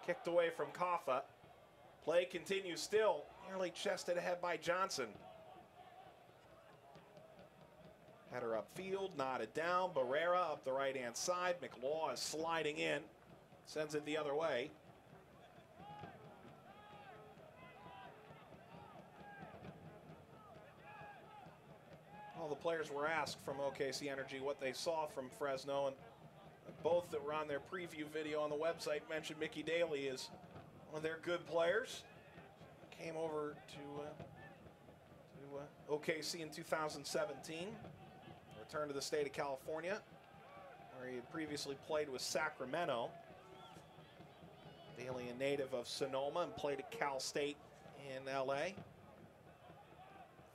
kicked away from Kaffa. Play continues still, nearly chested ahead by Johnson. Header upfield, knotted down. Barrera up the right-hand side. McLaw is sliding in, sends it the other way. All the players were asked from OKC Energy what they saw from Fresno, and both that were on their preview video on the website mentioned Mickey Daly as one of their good players. Came over to OKC in 2017. Returned to the state of California, where he had previously played with Sacramento. Daly, a native of Sonoma, and played at Cal State in LA.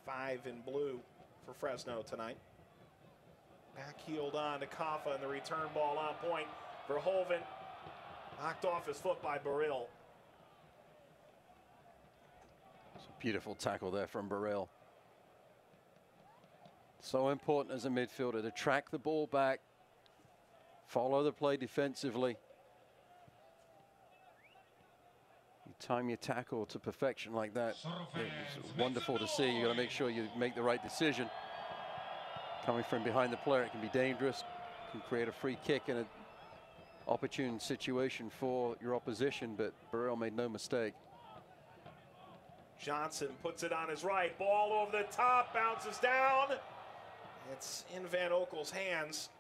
5 in blue for Fresno tonight. Back heeled on to Kaffa, and the return ball on point. Verhoeven knocked off his foot by Baril. It's a beautiful tackle there from Baril. So important as a midfielder to track the ball back, follow the play defensively. You time your tackle to perfection like that. It's wonderful to see. You got to make sure you make the right decision. Coming from behind the player, it can be dangerous, can create a free kick in an opportune situation for your opposition, but Baril made no mistake. Johnson puts it on his right. Ball over the top, bounces down. It's in Van Oekel's hands.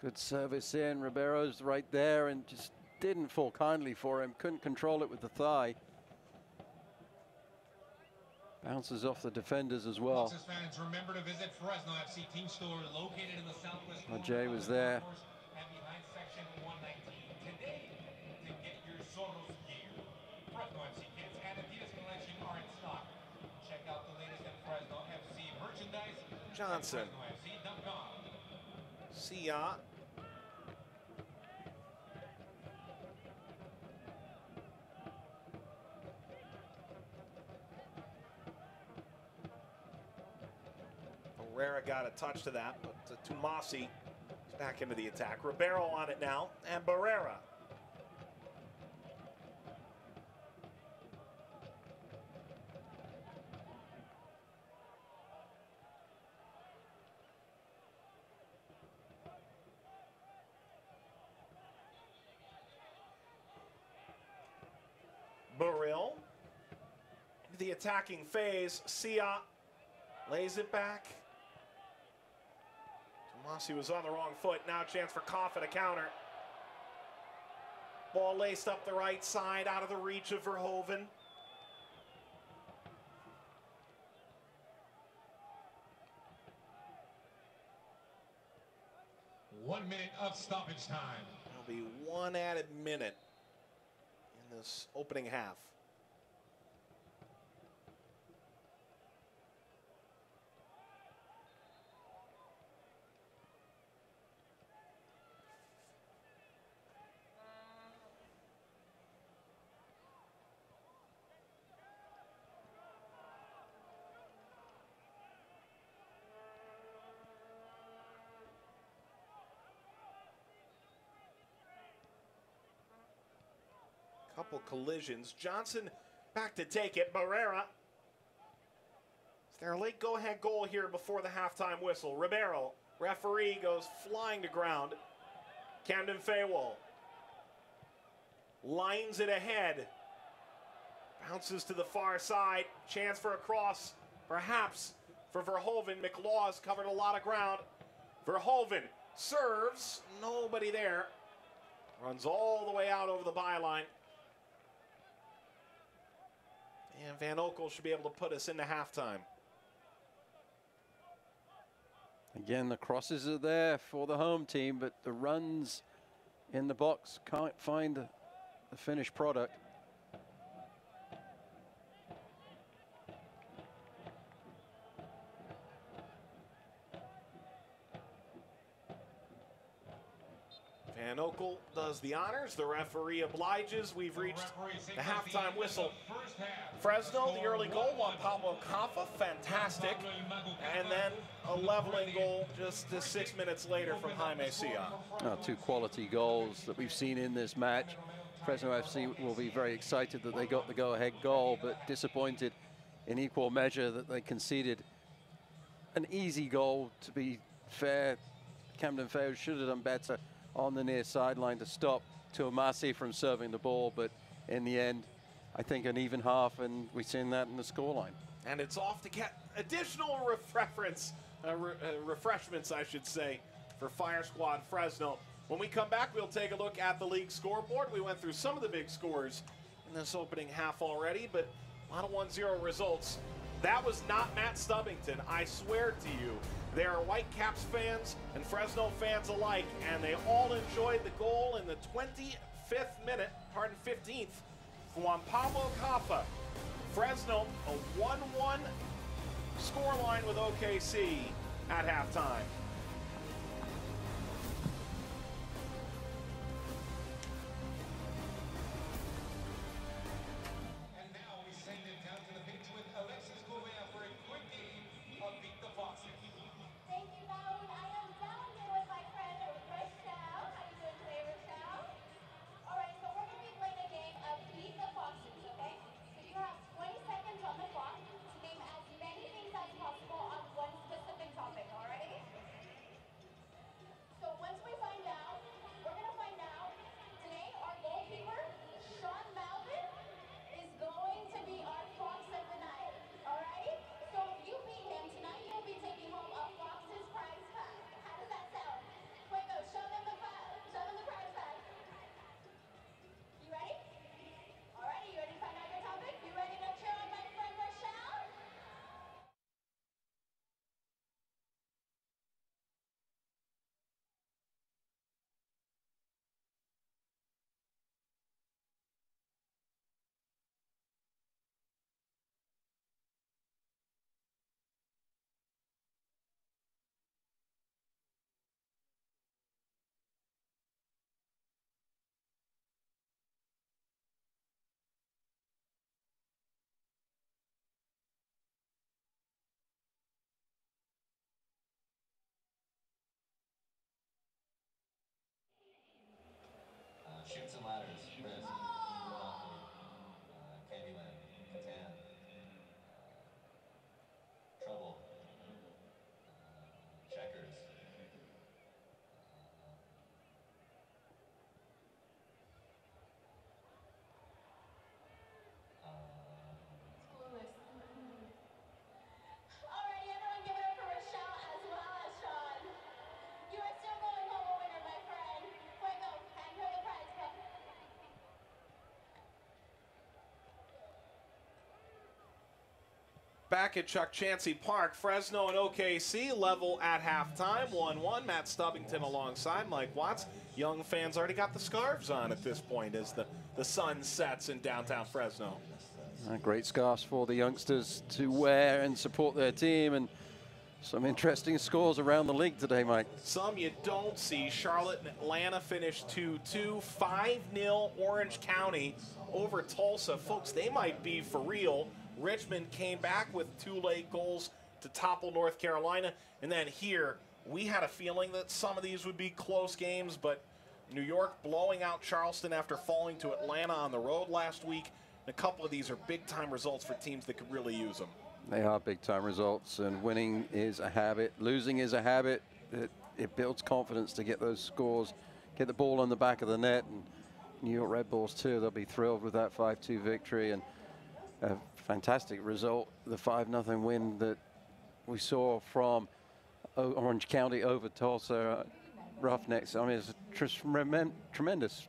Good service in. Ribeiro's right there and just didn't fall kindly for him. Couldn't control it with the thigh. Bounces off the defenders as well. Fans, remember to visit Fresno FC team store located in the southwest. Jay was there. And behind section 119 today to get your Soros gear. Fresno FC kits and Adidas collection are in stock. Check out the latest in Fresno FC merchandise. Johnson. FresnoFC.com. Sia. Herrera got a touch to that, but Tumasi is back into the attack. Ribeiro on it now, and Barrera. Baril. The attacking phase. Sia lays it back. Tomasi was on the wrong foot. Now a chance for Koff at a counter. Ball laced up the right side, out of the reach of Verhoeven. One minute of stoppage time. There'll be one added minute in this opening half. Couple collisions. Johnson back to take it. Barrera. Is there a late go-ahead goal here before the halftime whistle? Ribeiro. Referee goes flying to ground. Camden Faywall lines it ahead. Bounces to the far side. Chance for a cross, perhaps, for Verhoeven. McLaw's covered a lot of ground. Verhoeven serves. Nobody there. Runs all the way out over the byline. And Van Oekel should be able to put us into halftime. Again, the crosses are there for the home team, but the runs in the box can't find the finished product. Van Oekel does the honors. The referee obliges. We've reached the halftime whistle. Fresno, the early goal, Juan Pablo Caffa, fantastic. And then a leveling goal just 6 minutes later from Jaime Sia. Two quality goals that we've seen in this match. Fresno FC will be very excited that they got the go-ahead goal, but disappointed in equal measure that they conceded an easy goal. To be fair, Camden Fair should have done better on the near sideline to stop Tuamasi from serving the ball, but in the end, I think an even half, and we've seen that in the scoreline. And it's off to get additional refreshments, I should say, for Fire Squad Fresno. When we come back, we'll take a look at the league scoreboard. We went through some of the big scores in this opening half already, but a lot of 1-0 results. That was not Matt Stubbington, I swear to you. There are Whitecaps fans and Fresno fans alike, and they all enjoyed the goal in the 15th. Juan Pablo Caffa. Fresno, a 1-1 scoreline with OKC at halftime. And now we send it down to the pitch with Alexis Gouveia for a quick game of Beat the Foxes. Thank you, Raul. I am down here with my friend Rochelle. How you doing today, Rochelle? All right, so we're going to be playing a game of Beat the Foxes, okay? So you have 20 seconds on the clock to name as many things as possible on one specific topic, all righty? Back at Chuck Chansey Park, Fresno and OKC level at halftime, 1-1. Matt Stubbington alongside Mike Watts. Young fans already got the scarves on at this point as the sun sets in downtown Fresno. Great scarves for the youngsters to wear and support their team, and some interesting scores around the league today, Mike. Some you don't see. Charlotte and Atlanta finished 2-2. 5-0 Orange County over Tulsa. Folks, they might be for real. Richmond came back with 2 late goals to topple North Carolina. And then here, we had a feeling that some of these would be close games, but New York blowing out Charleston after falling to Atlanta on the road last week. And a couple of these are big-time results for teams that could really use them. They are big-time results, and winning is a habit. Losing is a habit. It builds confidence to get those scores, get the ball on the back of the net. And New York Red Bulls, too, they'll be thrilled with that 5-2 victory. And a fantastic result, the 5-0 win that we saw from Orange County over Tulsa Roughnecks. I mean, it's tremendous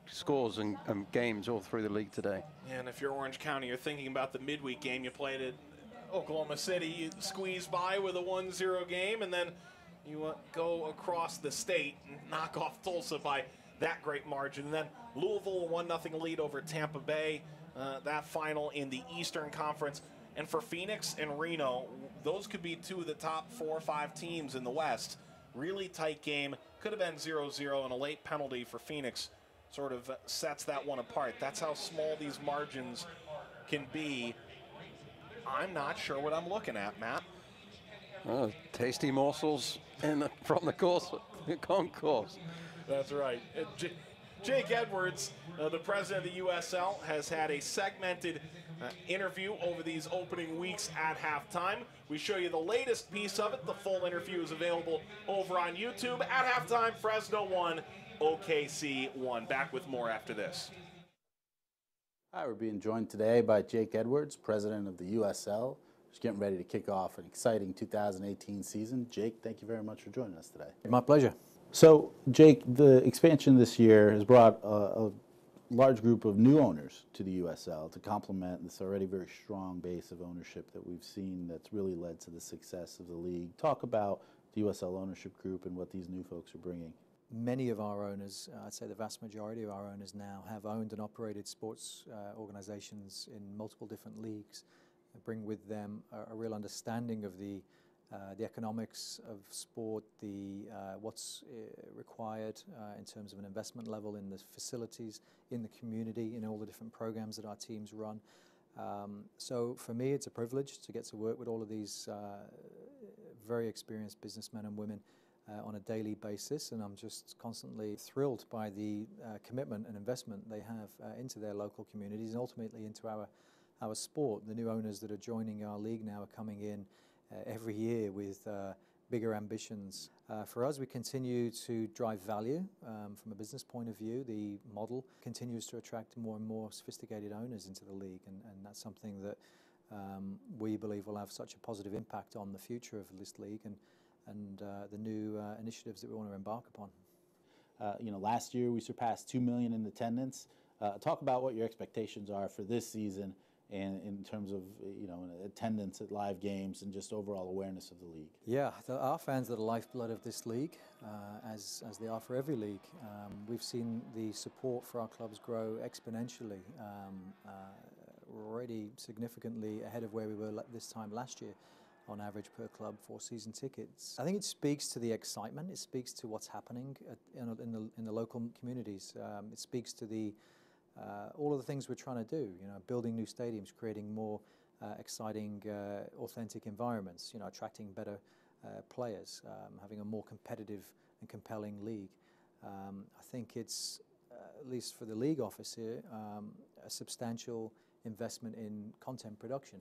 scores and games all through the league today. And if you're Orange County, you're thinking about the midweek game you played at Oklahoma City. You squeeze by with a 1-0 game, and then you go across the state and knock off Tulsa by that great margin. And then Louisville, a 1-0 lead over Tampa Bay. That final in the Eastern Conference. And for Phoenix and Reno, those could be 2 of the top 4 or 5 teams in the West. Really tight game. Could have been 0-0, and a late penalty for Phoenix sort of sets that one apart. That's how small these margins can be. I'm not sure what I'm looking at, Matt. Oh, tasty morsels from the concourse. That's right. Jake Edwards, the president of the USL, has had a segmented interview over these opening weeks at halftime. We show you the latest piece of it. The full interview is available over on YouTube. At halftime, Fresno 1, OKC 1. Back with more after this. Hi, we're being joined today by Jake Edwards, president of the USL. Just getting ready to kick off an exciting 2018 season. Jake, thank you very much for joining us today. My pleasure. So, Jake, the expansion this year has brought a large group of new owners to the USL to complement this already very strong base of ownership that we've seen that's really led to the success of the league. Talk about the USL ownership group and what these new folks are bringing. Many of our owners, I'd say the vast majority of our owners now, have owned and operated sports organizations in multiple different leagues. They bring with them a real understanding of the economics of sport, what's required in terms of an investment level in the facilities, in the community, in all the different programs that our teams run. So for me, it's a privilege to get to work with all of these very experienced businessmen and women on a daily basis, and I'm just constantly thrilled by the commitment and investment they have into their local communities and ultimately into our sport. The new owners that are joining our league now are coming in every year with bigger ambitions. For us, we continue to drive value from a business point of view. The model continues to attract more and more sophisticated owners into the league, and that's something that we believe will have such a positive impact on the future of this league and the new initiatives that we want to embark upon. Last year we surpassed 2 million in attendance. Talk about what your expectations are for this season and in terms of attendance at live games and just overall awareness of the league. Yeah, our fans are the lifeblood of this league, as they are for every league. We've seen the support for our clubs grow exponentially. We're already significantly ahead of where we were this time last year on average per club for season tickets. I think it speaks to the excitement. It speaks to what's happening in the local communities. It speaks to all of the things we're trying to do. Building new stadiums, creating more exciting, authentic environments. Attracting better players, having a more competitive and compelling league. I think it's, at least for the league office here, a substantial investment in content production.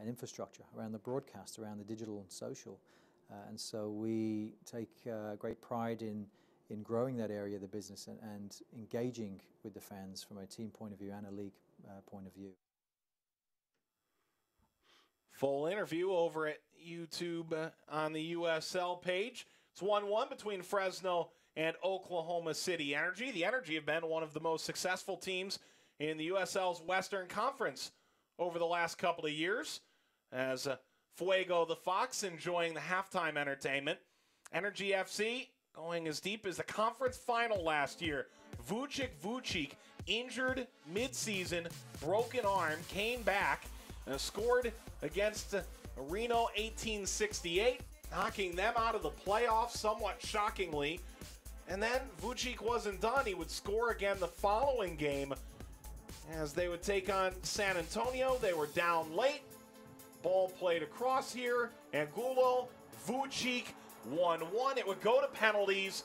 And infrastructure around the broadcast, around the digital and social. And so we take great pride in growing that area of the business and engaging with the fans from a team point of view and a league point of view. Full interview over at YouTube on the USL page. It's 1-1 between Fresno and Oklahoma City Energy. The Energy have been one of the most successful teams in the USL's Western Conference over the last couple of years. as Fuego the Fox enjoying the halftime entertainment. Energy FC going as deep as the conference final last year. Vucic, injured midseason, broken arm, came back and scored against Reno 1868, knocking them out of the playoffs somewhat shockingly. And then Vucic wasn't done. He would score again the following game as they would take on San Antonio. They were down late. Ball played across here. Angulo, Vucic, 1-1. It would go to penalties.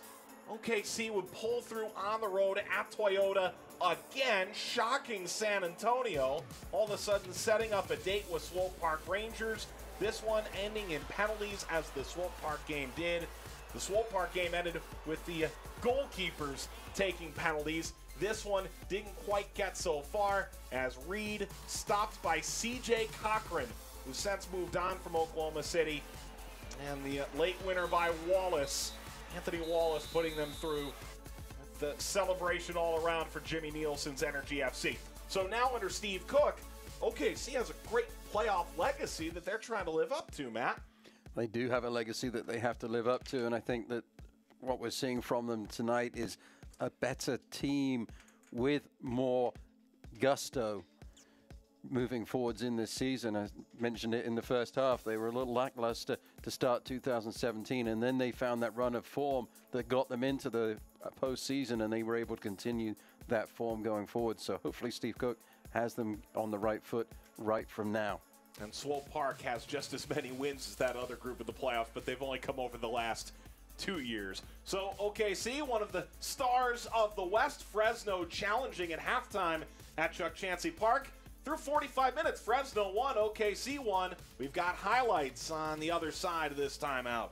OKC would pull through on the road at Toyota again, shocking San Antonio. All of a sudden setting up a date with Swope Park Rangers. This one ending in penalties as the Swope Park game did. The Swope Park game ended with the goalkeepers taking penalties. This one didn't quite get so far as Reed stopped by C.J. Cochran, who since moved on from Oklahoma City. And the late winner by Wallace, Anthony Wallace, putting them through the celebration all around for Jimmy Nielsen's Energy FC. So now under Steve Cook, OKC has a great playoff legacy that they're trying to live up to, Matt. They do have a legacy that they have to live up to, and I think that what we're seeing from them tonight is a better team with more gusto moving forwards in this season. I mentioned it in the first half. They were a little lackluster to start 2017, and then they found that run of form that got them into the postseason, and they were able to continue that form going forward. So hopefully Steve Cook has them on the right foot right from now. And Swope Park has just as many wins as that other group in the playoffs, but they've only come over the last 2 years. So OKC, one of the stars of the West, Fresno challenging at halftime at Chuck Chansey Park. Through 45 minutes, Fresno won, OKC won. We've got highlights on the other side of this timeout.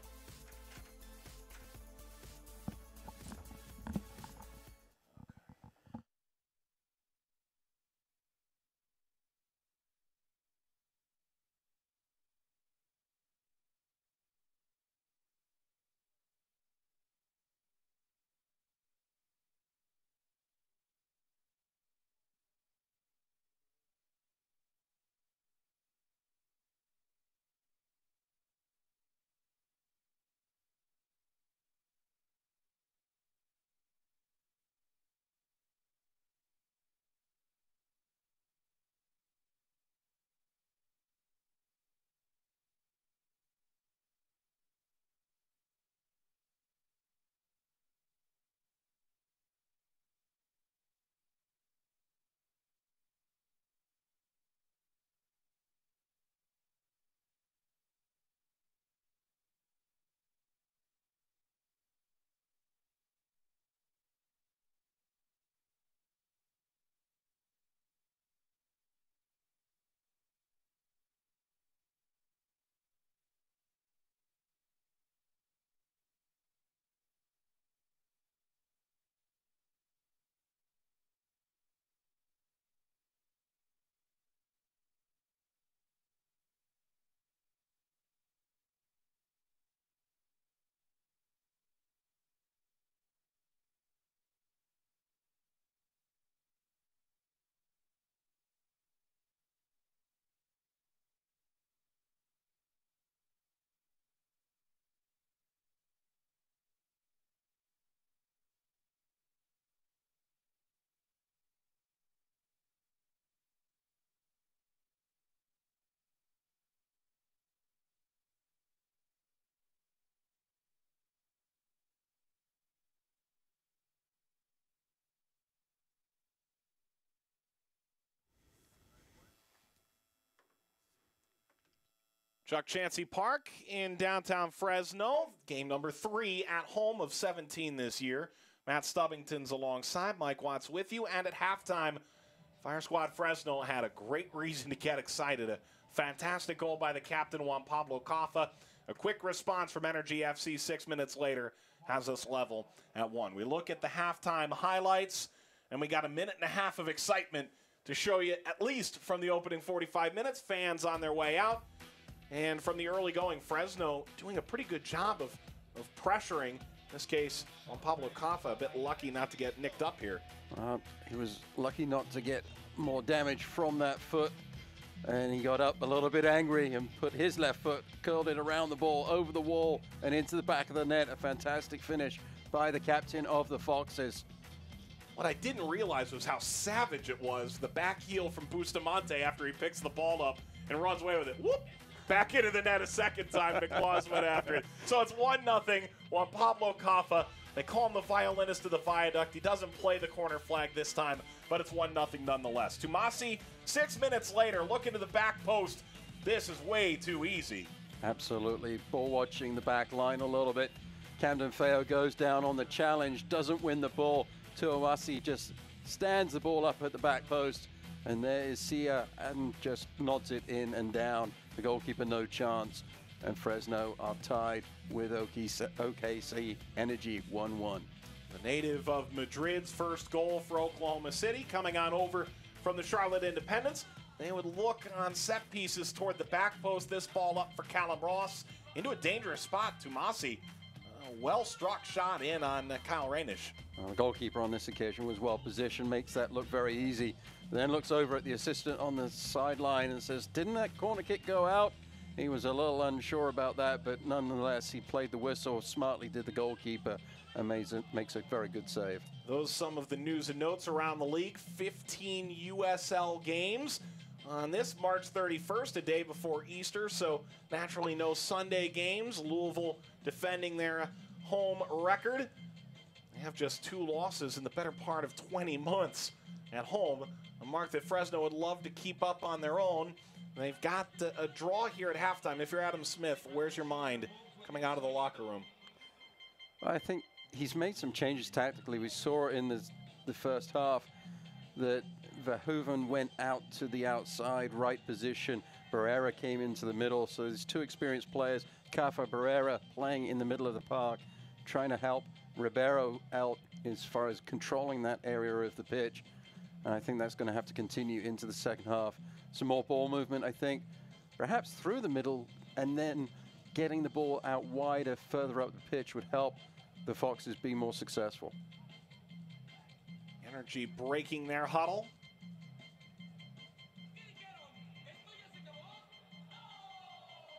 Chuck Chansey Park in downtown Fresno. Game number 3 at home of 17 this year. Matt Stubbington's alongside. Mike Watts with you. And at halftime, Fire Squad Fresno had a great reason to get excited. A fantastic goal by the captain, Juan Pablo Caffa. A quick response from Energy FC 6 minutes later has us level at 1. We look at the halftime highlights, and we got a minute and a half of excitement to show you, at least from the opening 45 minutes. Fans on their way out. And from the early going, Fresno doing a pretty good job of pressuring. In this case, Juan Pablo Caffa, a bit lucky not to get nicked up here. He was lucky not to get more damage from that foot. And he got up a little bit angry and put his left foot, curled it around the ball, over the wall, and into the back of the net. A fantastic finish by the captain of the Foxes. What I didn't realize was how savage it was. The back heel from Bustamante after he picks the ball up and runs away with it. Whoop! Back into the net a second time. The Claws went after it. So it's 1-0 on Pablo Caffa. They call him the violinist of the viaduct. He doesn't play the corner flag this time, but it's 1-0 nonetheless. Tumasi, 6 minutes later, looking to the back post. This is way too easy. Absolutely. Ball watching the back line a little bit. Camden Feo goes down on the challenge, doesn't win the ball. Tumasi just stands the ball up at the back post. And there is Sia and just nods it in and down. The goalkeeper, no chance. And Fresno are tied with OKC Energy 1-1. The native of Madrid's first goal for Oklahoma City coming on over from the Charlotte Independence. They would look on set pieces toward the back post. This ball up for Callum Ross into a dangerous spot. Tumasi, a well-struck shot in on Kyle Rainish. The goalkeeper on this occasion was well positioned, makes that look very easy. Then looks over at the assistant on the sideline and says, didn't that corner kick go out? He was a little unsure about that, but nonetheless, he played the whistle, smartly did the goalkeeper, and makes a very good save. Those some of the news and notes around the league. 15 USL games on this March 31st, a day before Easter, so naturally no Sunday games. Louisville defending their home record. They have just 2 losses in the better part of 20 months at home, a mark that Fresno would love to keep up on their own. They've got a draw here at halftime. If you're Adam Smith, where's your mind coming out of the locker room? I think he's made some changes tactically. We saw in the first half that Verhoeven went out to the outside right position. Barrera came into the middle. So there's 2 experienced players, Caffa, Barrera, playing in the middle of the park, trying to help Ribeiro out as far as controlling that area of the pitch. And I think that's going to have to continue into the second half. Some more ball movement, I think, perhaps through the middle, and then getting the ball out wider, further up the pitch would help the Foxes be more successful. Energy breaking their huddle.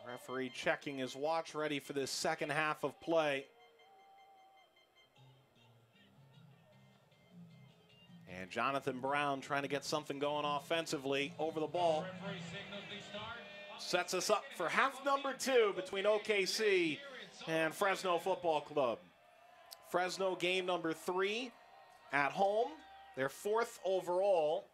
Referee checking his watch, ready for this second half of play. And Jonathan Brown trying to get something going offensively over the ball. Sets us up for half number 2 between OKC and Fresno Football Club. Fresno game number 3 at home. Their 4th overall.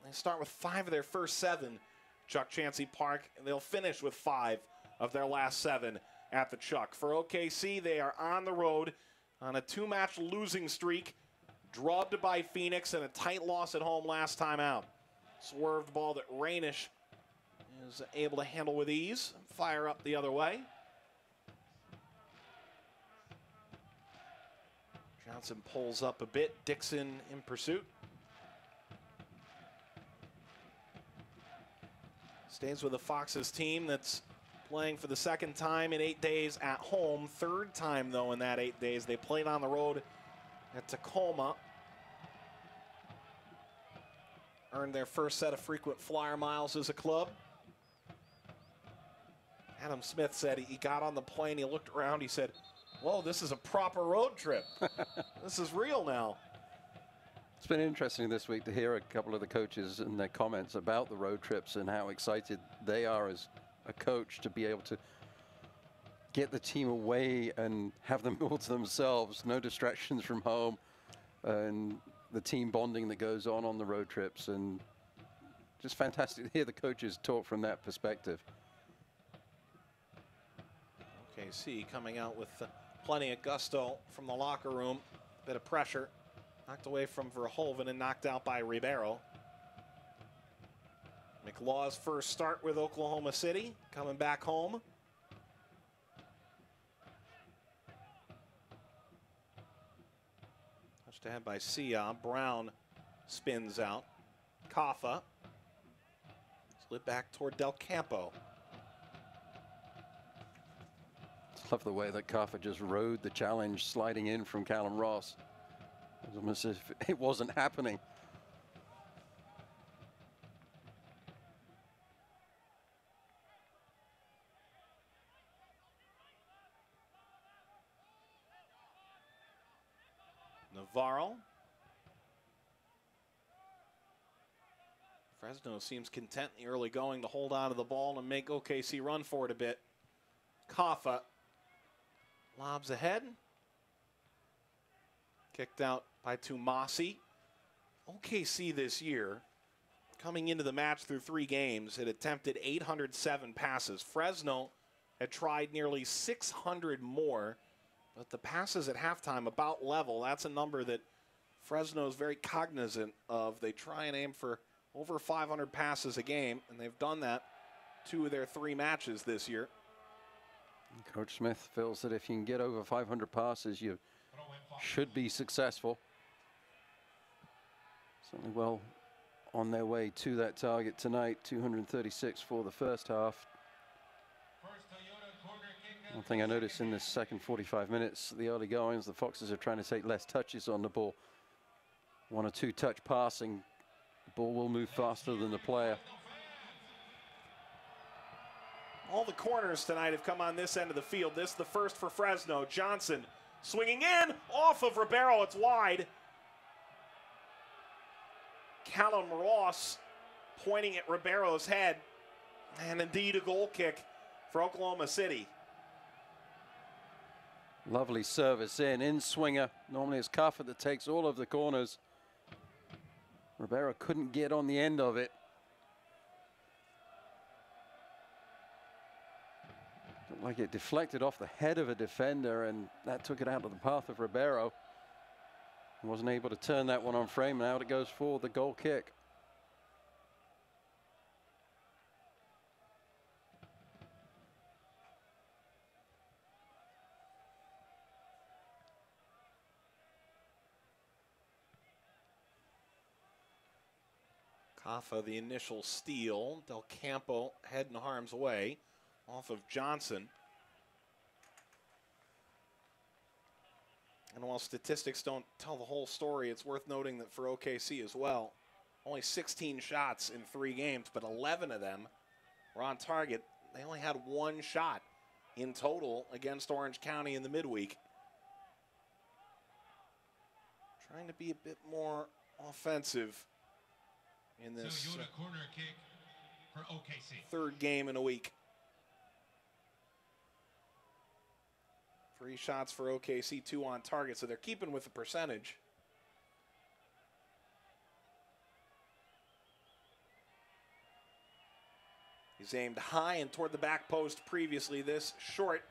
They start with 5 of their first 7 Chuck Chansey Park, and they'll finish with 5 of their last 7 at the Chuck. For OKC, they are on the road on a 2-match losing streak. Drubbed by Phoenix and a tight loss at home last time out. Swerved ball that Rainish is able to handle with ease. Fire up the other way. Johnson pulls up a bit. Dixon in pursuit. Stays with the Foxes team that's playing for the 2nd time in 8 days at home. 3rd time, though, in that 8 days. They played on the road at Tacoma. Earned their first set of frequent flyer miles as a club. Adam Smith said he got on the plane, he looked around, he said, whoa, this is a proper road trip. This is real now. It's been interesting this week to hear a couple of the coaches and their comments about the road trips and how excited they are as a coach to be able to get the team away and have them all to themselves, no distractions from home, and the team bonding that goes on the road trips, and just fantastic to hear the coaches talk from that perspective. OKC coming out with plenty of gusto from the locker room. Bit of pressure. Knocked away from Verhoeven and knocked out by Ribeiro. McLaw's first start with Oklahoma City, coming back home. Touched ahead by Sia. Brown spins out. Caffa. Slid back toward Del Campo. Love the way that Caffa just rode the challenge, sliding in from Callum Ross. It was almost as if it wasn't happening. Varro. Fresno seems content in the early going to hold on to the ball and make OKC run for it a bit. Kaffa lobs ahead. Kicked out by Tumasi. OKC this year, coming into the match through 3 games, had attempted 807 passes. Fresno had tried nearly 600 more, but the passes at halftime about level. That's a number that Fresno is very cognizant of. They try and aim for over 500 passes a game, and they've done that 2 of their 3 matches this year. Coach Smith feels that if you can get over 500 passes, you should be successful. Certainly well on their way to that target tonight. 236 for the first half. One thing I noticed in this second 45 minutes, the early goings, the Foxes are trying to take less touches on the ball. 1 or 2 touch passing, the ball will move faster than the player. All the corners tonight have come on this end of the field. This the first for Fresno. Johnson swinging in, off of Ribeiro, it's wide. Callum Ross pointing at Ribeiro's head, and indeed a goal kick for Oklahoma City. Lovely service in swinger. Normally it's Kaffa that takes all of the corners. Ribeiro couldn't get on the end of it. Looked like it deflected off the head of a defender, and that took it out of the path of Ribeiro. Wasn't able to turn that one on frame, and out it goes for the goal kick. Kaffa, the initial steal. Del Campo head in harm's way off of Johnson. And while statistics don't tell the whole story, it's worth noting that for OKC as well, only 16 shots in 3 games, but 11 of them were on target. They only had 1 shot in total against Orange County in the midweek. Trying to be a bit more offensive in this corner kick for OKC. 3rd game in a week. 3 shots for OKC, 2 on target, so they're keeping with the percentage. He's aimed high and toward the back post previously. This short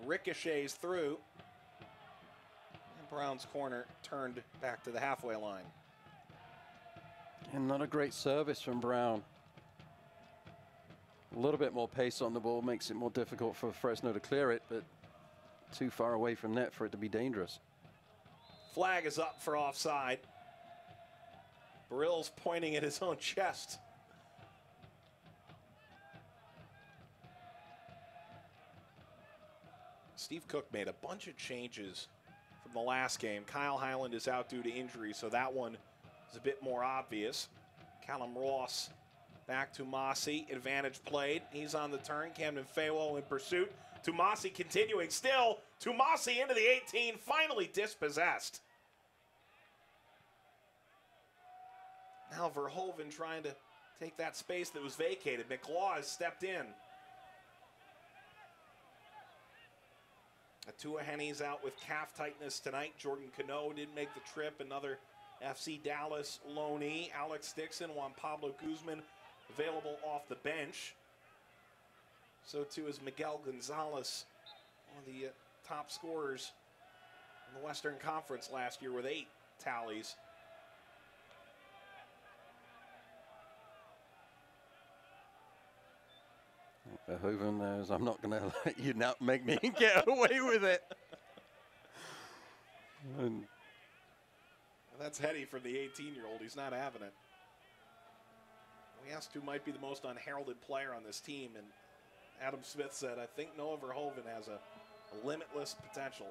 ricochets through. And Brown's corner turned back to the halfway line. And not a great service from Brown. A little bit more pace on the ball makes it more difficult for Fresno to clear it, but too far away from net for it to be dangerous. Flag is up for offside. Barill's pointing at his own chest. Steve Cook made a bunch of changes from the last game. Kyle Highland is out due to injury, so that one is a bit more obvious. Callum Ross back to Mossy. Advantage played. He's on the turn. Camden Fayewo in pursuit. Tumasi continuing still. Tumasi into the 18, finally dispossessed. Now Verhoeven trying to take that space that was vacated. McLaw has stepped in. Atua Henny's out with calf tightness tonight. Jordan Cano didn't make the trip. Another FC Dallas loanee. Alex Dixon, Juan Pablo Guzman available off the bench. So too is Miguel Gonzalez, one of the top scorers in the Western Conference last year with 8 tallies. Verhoeven knows I'm not going to let you not make me get away with it. And that's heady from the 18-year-old. He's not having it. We asked who might be the most unheralded player on this team, and Adam Smith said, I think Noah Verhoeven has a limitless potential.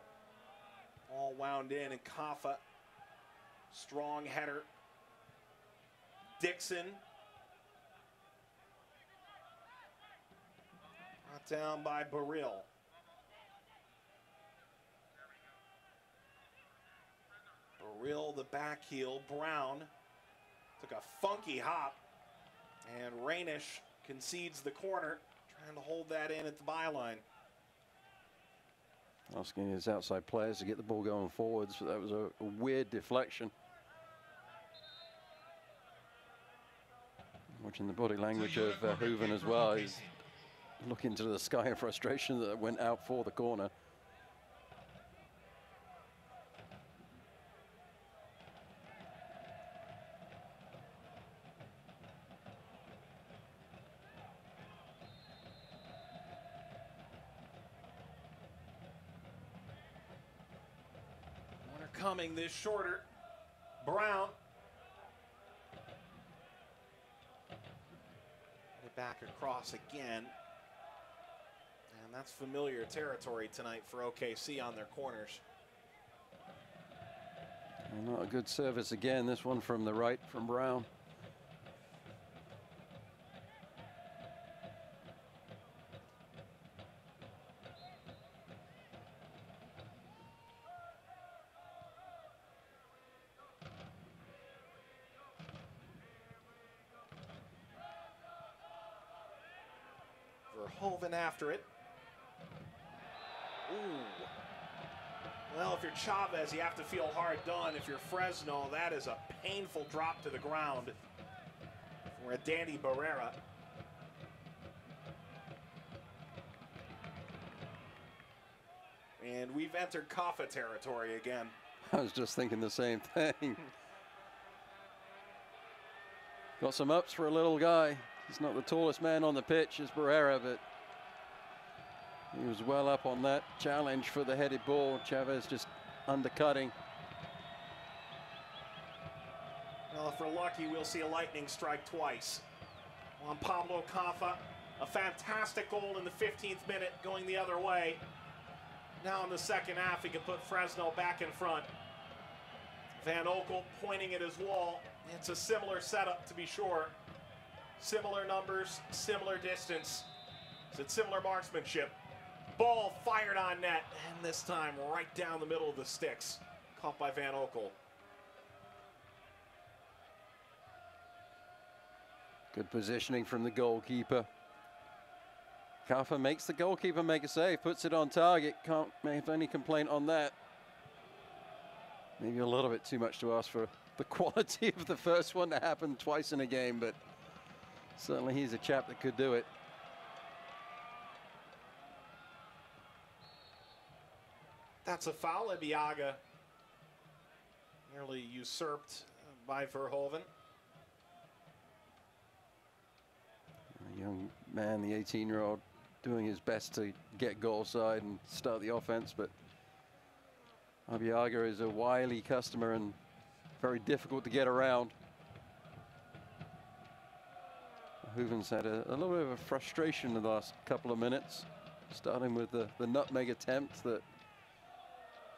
All wound in, and Kaffa, strong header. Dixon. Brought down by Barill. Barill the back heel. Brown took a funky hop, and Rainish concedes the corner, trying to hold that in at the byline. Asking his outside players to get the ball going forwards, but that was a weird deflection. Watching the body language of Hooven as well. He's looking to the sky in frustration that it went out for the corner. Corner coming this shorter. Brown. Back across again, and that's familiar territory tonight for OKC on their corners. And not a good service again, this one from the right from Brown. Verhoeven after it. Ooh. Well, if you're Chavez, you have to feel hard done. If you're Fresno, that is a painful drop to the ground for a Danny Barrera. And we've entered Kaffa territory again. I was just thinking the same thing. Got some ups for a little guy. He's not the tallest man on the pitch as Barrera, but he was well up on that challenge for the headed ball. Chavez just undercutting. Well, if we're lucky, we'll see a lightning strike twice. On Pablo Kaffa, a fantastic goal in the 15th minute going the other way. Now in the second half, he can put Fresno back in front. Van Oekel pointing at his wall. It's a similar setup, to be sure. Similar numbers, similar distance. It's similar marksmanship. Ball fired on net, and this time right down the middle of the sticks. Caught by Van Oekel. Good positioning from the goalkeeper. Kaffa makes the goalkeeper make a save, puts it on target. Can't make any complaint on that. Maybe a little bit too much to ask for the quality of the first one to happen twice in a game, but certainly he's a chap that could do it. That's a foul. Ebiaga nearly usurped by Verhoeven. A young man, the 18-year-old, doing his best to get goal side and start the offense, but Ebiaga is a wily customer and very difficult to get around. Hooven's had a little bit of a frustration in the last couple of minutes, starting with the nutmeg attempt that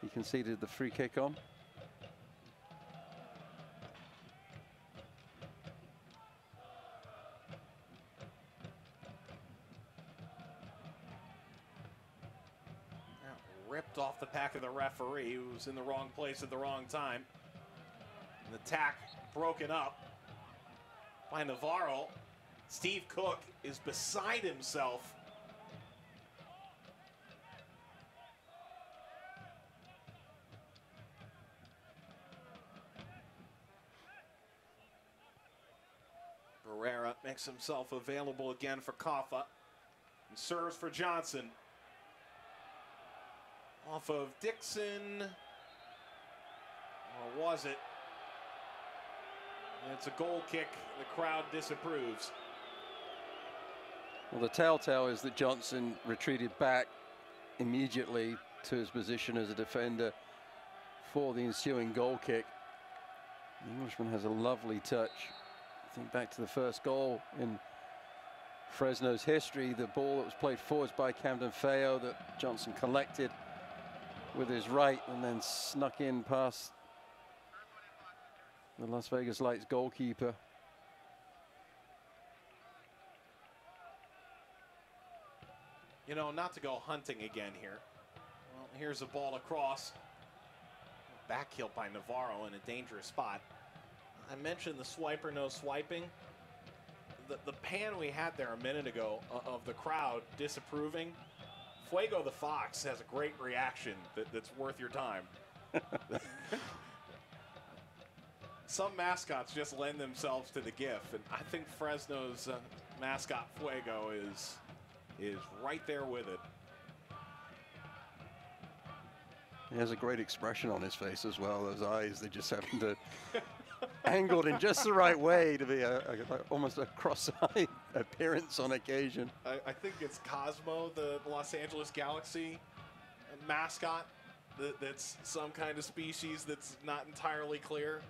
he conceded the free kick on. Ripped off the pack of the referee, who was in the wrong place at the wrong time. And the tack broken up by Navarro. Steve Cook is beside himself. Barrera makes himself available again for Kaffa and serves for Johnson. Off of Dixon, or was it? It's a goal kick. The crowd disapproves. Well, the telltale is that Johnson retreated back immediately to his position as a defender for the ensuing goal kick. The Englishman has a lovely touch. Think back to the first goal in Fresno's history, the ball that was played forwards by Camden Feo that Johnson collected with his right and then snuck in past the Las Vegas Lights goalkeeper. You know, not to go hunting again here. Well, here's a ball across. back heel by Navarro in a dangerous spot. I mentioned the swiper, no swiping. The pan we had there a minute ago of the crowd disapproving. Fuego the Fox has a great reaction that's worth your time. Some mascots just lend themselves to the gif, and I think Fresno's mascot Fuego is right there with it. He has a great expression on his face as well. Those eyes, they just happen to angled in just the right way to be almost a cross-eyed appearance on occasion. I think it's Cosmo, the Los Angeles Galaxy mascot. That's some kind of species that's not entirely clear.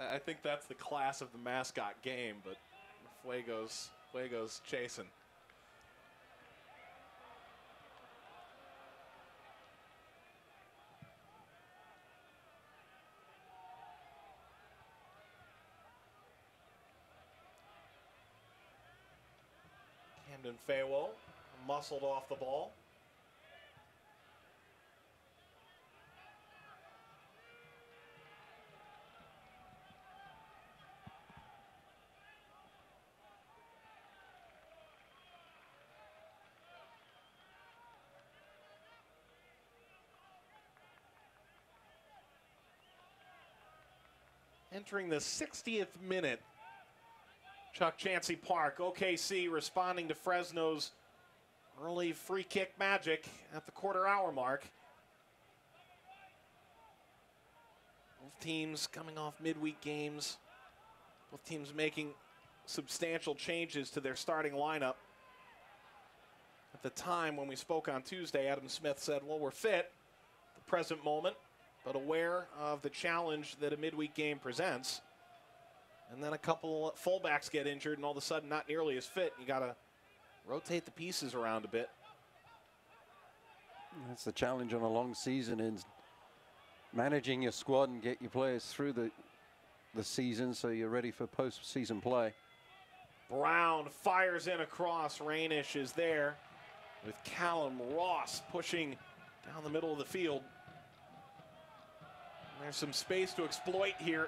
I think that's the class of the mascot game, but Fuego's chasing. Camden Faywo muscled off the ball. Entering the 60th minute, Chuck Chansey Park, OKC responding to Fresno's early free kick magic at the quarter-hour mark. Both teams coming off midweek games. Both teams making substantial changes to their starting lineup. At the time when we spoke on Tuesday, Adam Smith said, well, we're fit at the present moment, but aware of the challenge that a midweek game presents. And then a couple fullbacks get injured and all of a sudden not nearly as fit. You got to rotate the pieces around a bit. That's the challenge on a long season, is managing your squad and get your players through the season so you're ready for postseason play. Brown fires in across. Rainish is there with Callum Ross pushing down the middle of the field. There's some space to exploit here.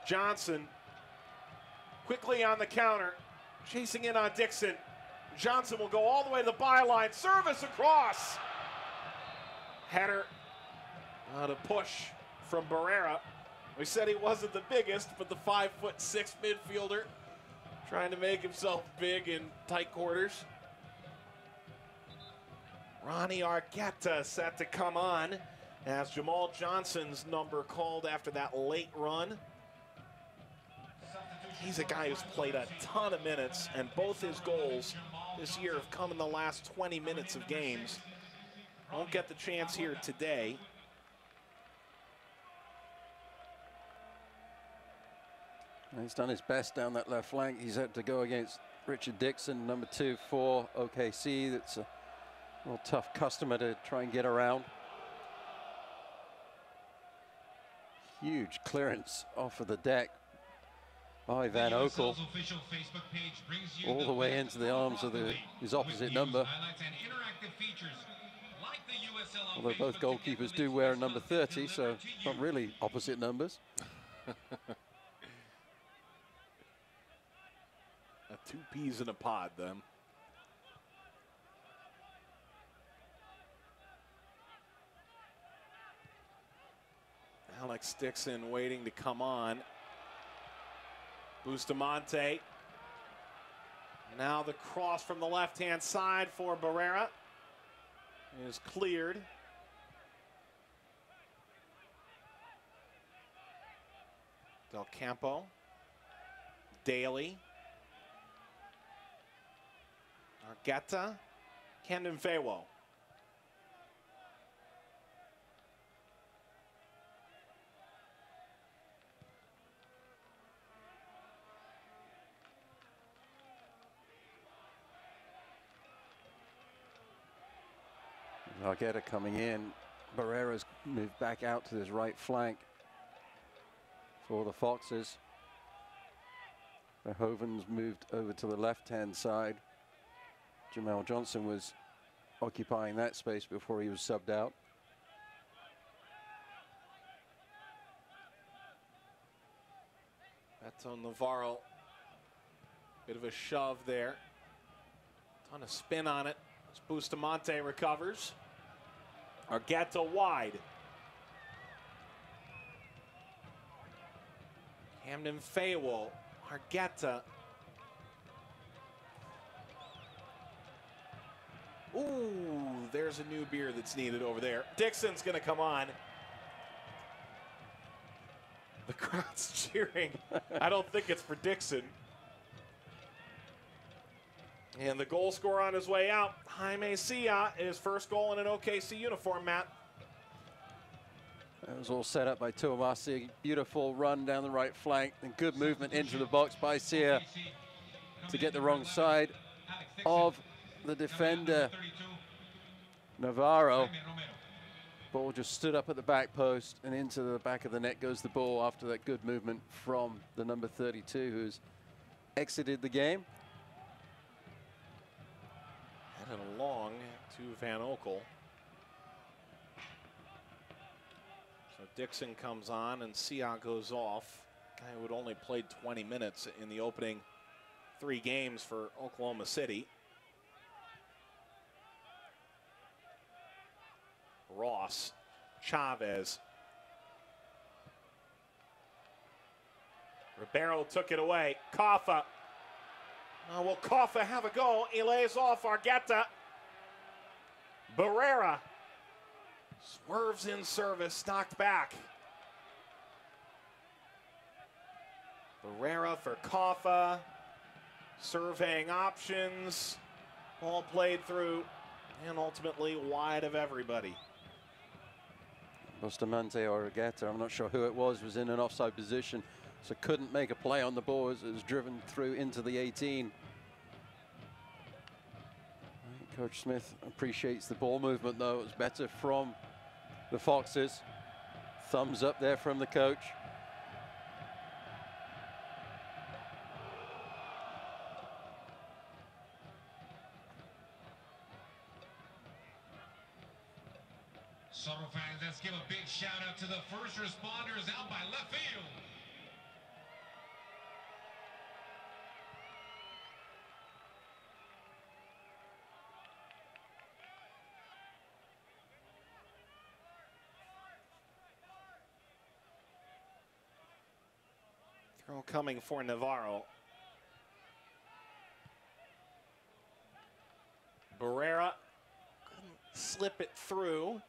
Johnson quickly on the counter, chasing in on Dixon. Johnson will go all the way to the byline. Service across. Header to push from Barrera. We said he wasn't the biggest, but the 5'6" midfielder trying to make himself big in tight quarters. Ronnie Argueta set to come on as Jamal Johnson's number called after that late run. He's a guy who's played a ton of minutes, and both his goals this year have come in the last 20 minutes of games. Won't get the chance here today. He's done his best down that left flank. He's had to go against Richard Dixon, number 2 for OKC. That's a real tough customer to try and get around. Huge clearance off of the deck by Van Oekel, all the way into the arms of his opposite number. Although both goalkeepers do wear a number 30, so not really opposite numbers. Two peas in a pod, then. Alex Dixon waiting to come on. Bustamante. Now the cross from the left-hand side for Barrera is cleared. Del Campo. Daly. Argueta. Camden Faywo. Argueta coming in. Barrera's moved back out to his right flank for the Foxes. Verhoeven's moved over to the left-hand side. Jamal Johnson was occupying that space before he was subbed out. Beto Navarro, bit of a shove there. Ton of spin on it. As Bustamante recovers. Argueta wide. Camden Fayewell, Argueta. Ooh, there's a new beer that's needed over there. Dixon's gonna come on. The crowd's cheering. I don't think it's for Dixon. And the goal scorer on his way out, Jaime Sia, his first goal in an OKC uniform, Matt. That was all set up by Tuamasi. Beautiful run down the right flank and good movement into the box by Sia to get the wrong side of the defender, Navarro. Ball just stood up at the back post and into the back of the net goes the ball after that good movement from the number 32 who's exited the game. Headed along to Van Oekel. So Dixon comes on and Sia goes off. Guy who had only played 20 minutes in the opening 3 games for Oklahoma City. Ross, Chavez. Ribeiro took it away. Kaffa. Will Kaffa have a go? He lays off Argueta. Barrera swerves in service, knocked back. Barrera for Kaffa. Surveying options. Ball played through and ultimately wide of everybody. Bustamante or Argueta, I'm not sure who it was in an offside position, so couldn't make a play on the ball as it was driven through into the 18. Coach Smith appreciates the ball movement, though. It was better from the Foxes. Thumbs up there from the coach. Soto fans, let's give a big shout out to the first responders out by left field. Throw coming for Navarro. Barrera couldn't slip it through.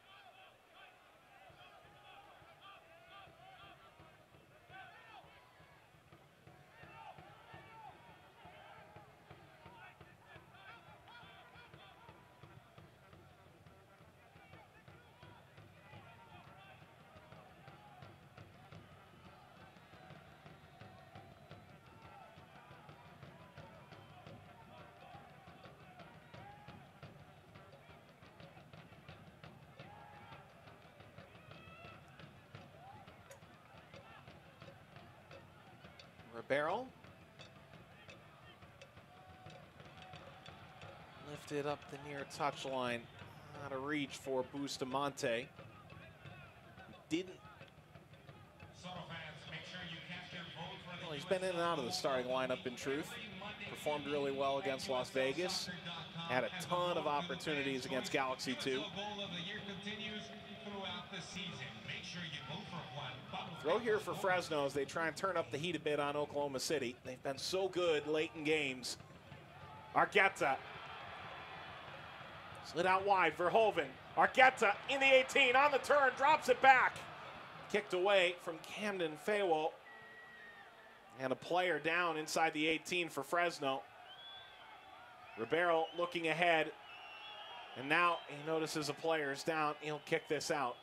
Ribeiro. Lifted up the near touchline. Out of reach for Bustamante. Didn't. Well, he's been in and out of the starting lineup in truth. Performed really well against Las Vegas. Had a ton of opportunities against Galaxy 2. Throw here for Fresno as they try and turn up the heat a bit on Oklahoma City. They've been so good late in games. Argueta. Slid out wide, Verhoeven. Argueta in the 18, on the turn, drops it back. Kicked away from Camden Fayewell. And a player down inside the 18 for Fresno. Ribeiro looking ahead. And now he notices a player is down. He'll kick this out.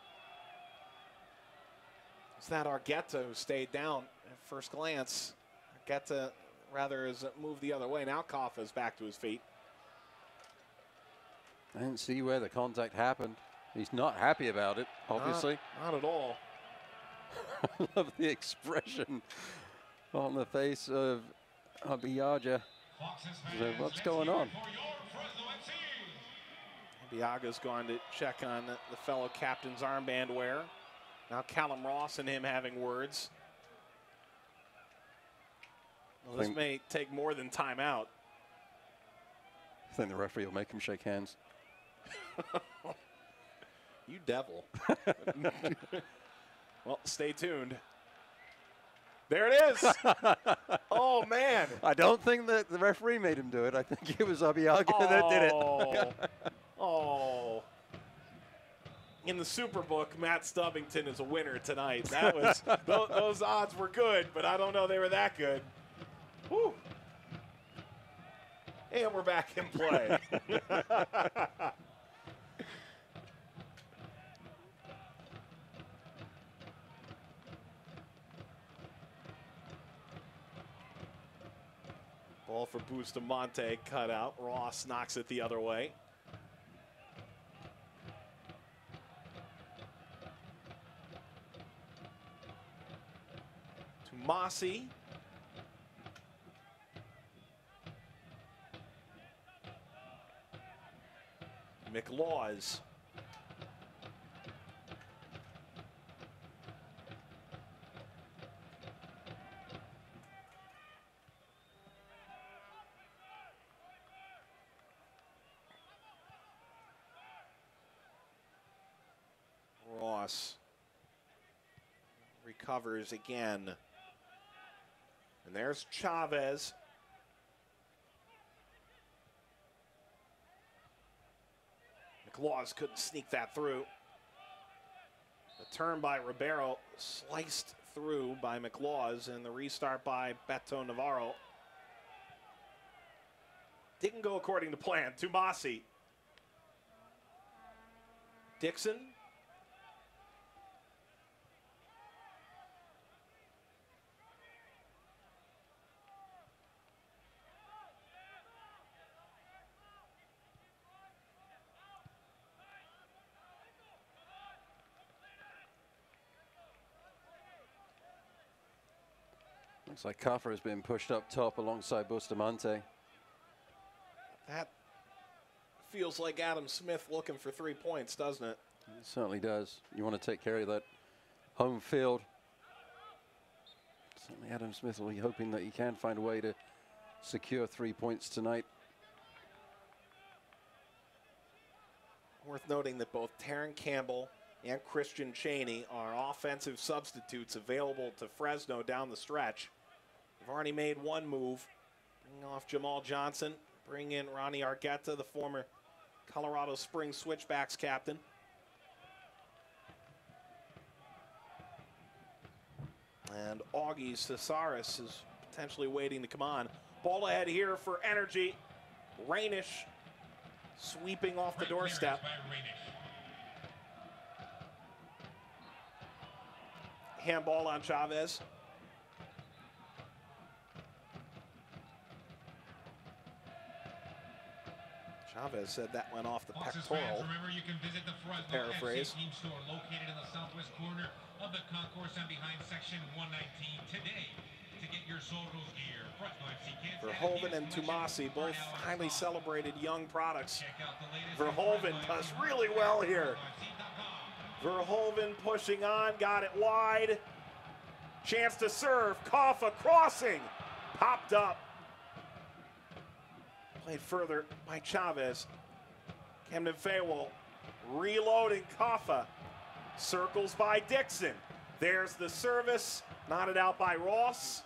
It's that Argueta who stayed down at first glance. Argueta rather has moved the other way. Now Kaffa's back to his feet. I didn't see where the contact happened. He's not happy about it, obviously. Not at all. I love the expression on the face of Abiyaja. So what's going on? Biaga's gone to check on the fellow captain's armband wearer. Now Callum Ross and him having words. Well, this may take more than timeout. I think the referee will make him shake hands. You devil. Well, stay tuned. There it is. Oh, man. I don't think that the referee made him do it. I think it was Abiyaga that did it. Oh. In the Superbook, Matt Stubbington is a winner tonight. That was those odds were good, but I don't know they were that good. Whew. And we're back in play. Ball for Bustamante, cut out. Ross knocks it the other way. To Mossy. McLaws. Ross recovers again. And there's Chavez. McLaws couldn't sneak that through. The turn by Ribeiro sliced through by McLaws, and the restart by Beto Navarro didn't go according to plan. Tumasi. Dixon. Looks like Kaffer has been pushed up top alongside Bustamante. That feels like Adam Smith looking for 3 points, doesn't it? It certainly does. You want to take care of that home field. Certainly Adam Smith will be hoping that he can find a way to secure 3 points tonight. Worth noting that both Taryn Campbell and Christian Chaney are offensive substitutes available to Fresno down the stretch. They've already made one move, bring off Jamal Johnson, bring in Ronnie Argueta, the former Colorado Springs Switchbacks captain. And Augie Cesaris is potentially waiting to come on. Ball ahead here for Energy. Rainish sweeping off the doorstep. Handball on Chavez. Chavez said that went off the pectoral. Remember, you can visit the Fresno Paraphrase. FC team store located in the southwest corner of the concourse and behind section 119 today to get your Zorros gear. Fresno FC kids. Verhoeven and Tumasi, both highly celebrated young products. Verhoeven does really well here. Verhoeven pushing on, got it wide. Chance to serve. Kaffa crossing. Popped up. Played further by Chavez. Camden Faywell reloading. Kaffa. Circles by Dixon. There's the service. Knotted out by Ross.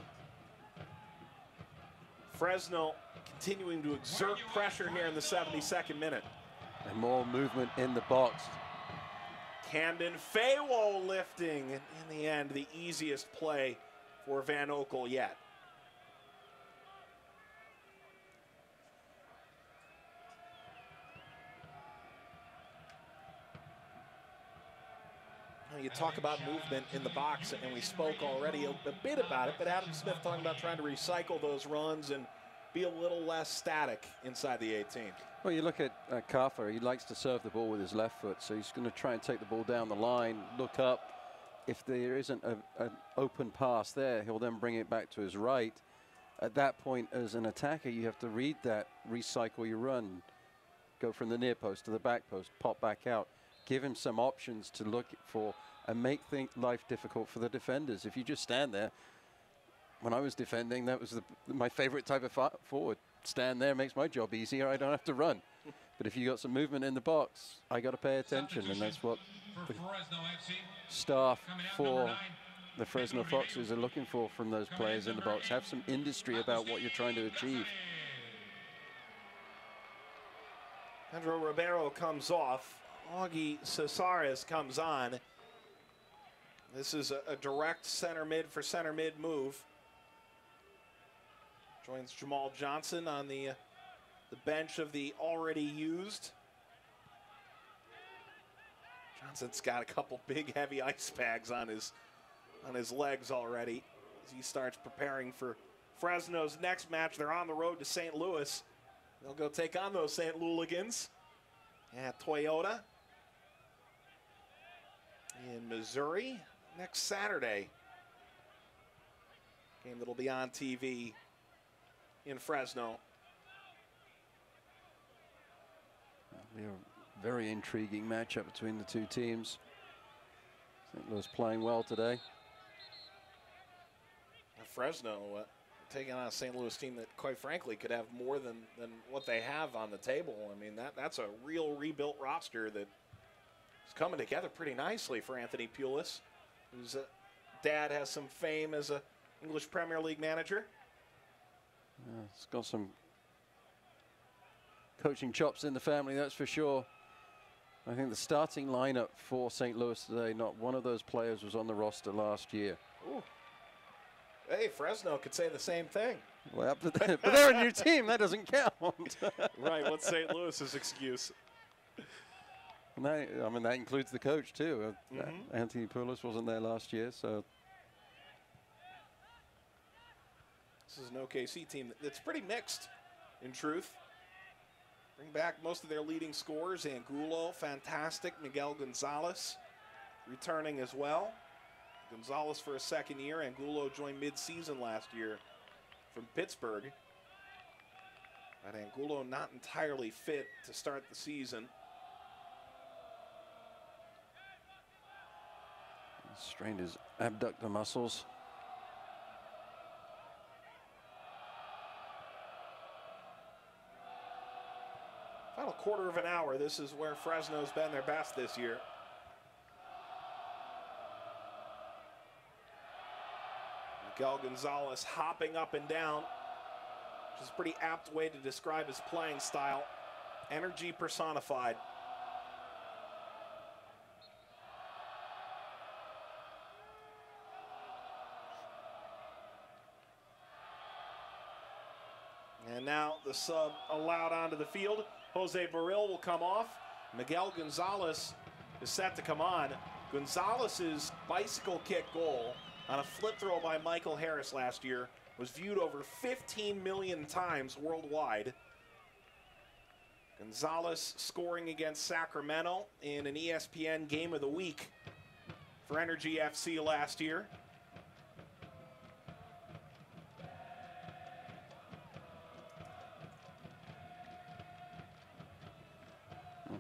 Fresno continuing to exert pressure here in the 72nd minute. And more movement in the box. Camden Faywell lifting, and in the end, the easiest play for Van Oekel yet. You talk about movement in the box, and we spoke already a bit about it, but Adam Smith talking about trying to recycle those runs and be a little less static inside the 18. Well, you look at Kaffer, he likes to serve the ball with his left foot, so he's going to try and take the ball down the line, look up. If there isn't an open pass there, he'll then bring it back to his right. At that point, as an attacker, you have to read that, recycle your run. go from the near post to the back post, pop back out. Give him some options to look for and make life difficult for the defenders. If you just stand there, when I was defending, that was my favorite type of forward. Stand there makes my job easier. I don't have to run. But if you got some movement in the box, I got to pay attention, and that's what the staff for the Fresno Foxes are looking for from those players in the box. Have some industry about what you're trying to achieve. Pedro Ribeiro comes off. Augie Cesares comes on. This is a direct center mid for center mid move. Joins Jamal Johnson on the bench of the already used. Johnson's got a couple big heavy ice bags on his legs already as he starts preparing for Fresno's next match. They're on the road to St. Louis. They'll go take on those St. Louligans at Toyota in Missouri next Saturday. Game that'll be on TV in Fresno. It'll be a very intriguing matchup between the two teams. St. Louis playing well today. Fresno taking on a St. Louis team that, quite frankly, could have more than what they have on the table. I mean, that's a real rebuilt roster that is coming together pretty nicely for Anthony Pulis, whose dad has some fame as an English Premier League manager. It's got some coaching chops in the family, that's for sure. I think the starting lineup for St. Louis today, not one of those players was on the roster last year. Ooh. Hey, Fresno could say the same thing. Well, but they're a new team. That doesn't count. Right, what's St. Louis's excuse? And I mean, that includes the coach, too. Anthony Pulis wasn't there last year, so. This is an OKC team that's pretty mixed, in truth. Bring back most of their leading scorers. Angulo, fantastic. Miguel Gonzalez returning as well. Gonzalez for a second year. Angulo joined mid-season last year from Pittsburgh. But Angulo not entirely fit to start the season. He strained his abductor muscles. Final quarter of an hour. This is where Fresno's been their best this year. Miguel Gonzalez hopping up and down, which is a pretty apt way to describe his playing style. Energy personified. And now the sub allowed onto the field. Jose Baril will come off. Miguel Gonzalez is set to come on. Gonzalez's bicycle kick goal on a flip throw by Michael Harris last year was viewed over 15 million times worldwide. Gonzalez scoring against Sacramento in an ESPN Game of the Week for Energy FC last year.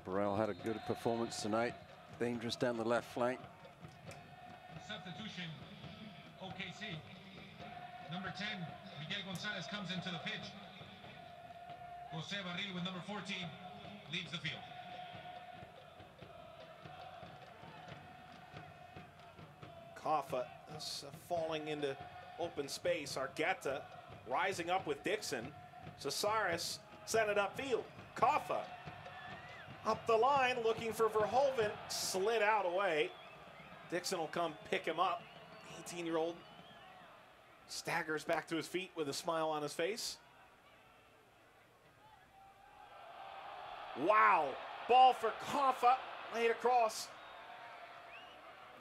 Burrell had a good performance tonight. Dangerous down the left flank. Substitution, OKC. Number 10, Miguel Gonzalez comes into the pitch. Jose Barril with number 14 leaves the field. Kaffa is falling into open space. Argueta rising up with Dixon. Cesares sent it upfield. Kaffa up the line looking for Verhoeven. Slid out away. Dixon will come pick him up. 18-year-old staggers back to his feet with a smile on his face. Wow. Ball for Kaffa. Laid across.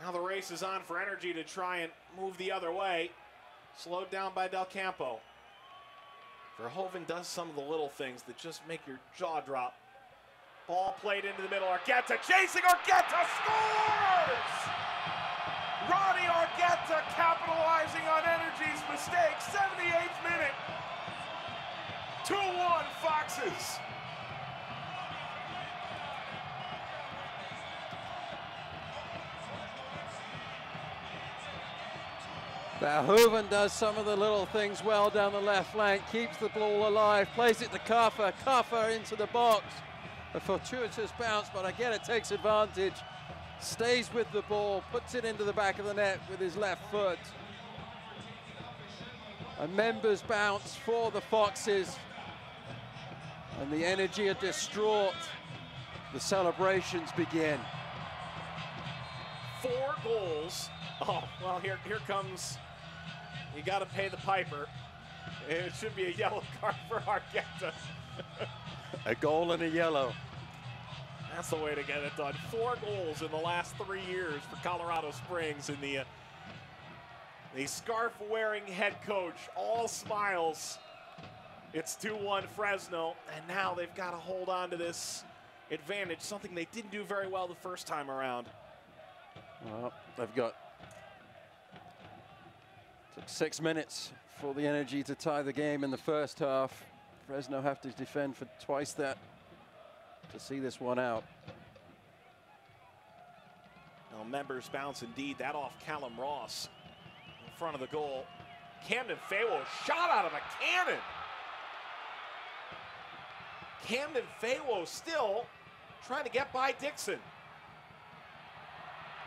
Now the race is on for Energy to try and move the other way. Slowed down by Del Campo. Verhoeven does some of the little things that just make your jaw drop. Ball played into the middle. Argueta chasing. Argueta scores! Ronnie Argueta capitalizing on Energy's mistake. 78th minute. 2-1 Foxes. Verhoeven does some of the little things well down the left flank, keeps the ball alive, plays it to Kaffer, Kaffer into the box. A fortuitous bounce, but again it takes advantage. Stays with the ball, puts it into the back of the net with his left foot. A members bounce for the Foxes. And the energy are distraught. The celebrations begin. 4 goals. Oh, well, here comes, you got to pay the piper. It should be a yellow card for Arqueta. A goal and a yellow. That's the way to get it done. 4 goals in the last 3 years for Colorado Springs, and the scarf-wearing head coach, all smiles. It's 2-1 Fresno, and now they've got to hold on to this advantage, something they didn't do very well the first time around. Well, they've got took 6 minutes for the energy to tie the game in the first half. Fresno have to defend for twice that to see this one out. Now, members bounce indeed. That off Callum Ross in front of the goal. Camden Fayewo shot out of a cannon. Camden Fayewo still trying to get by Dixon.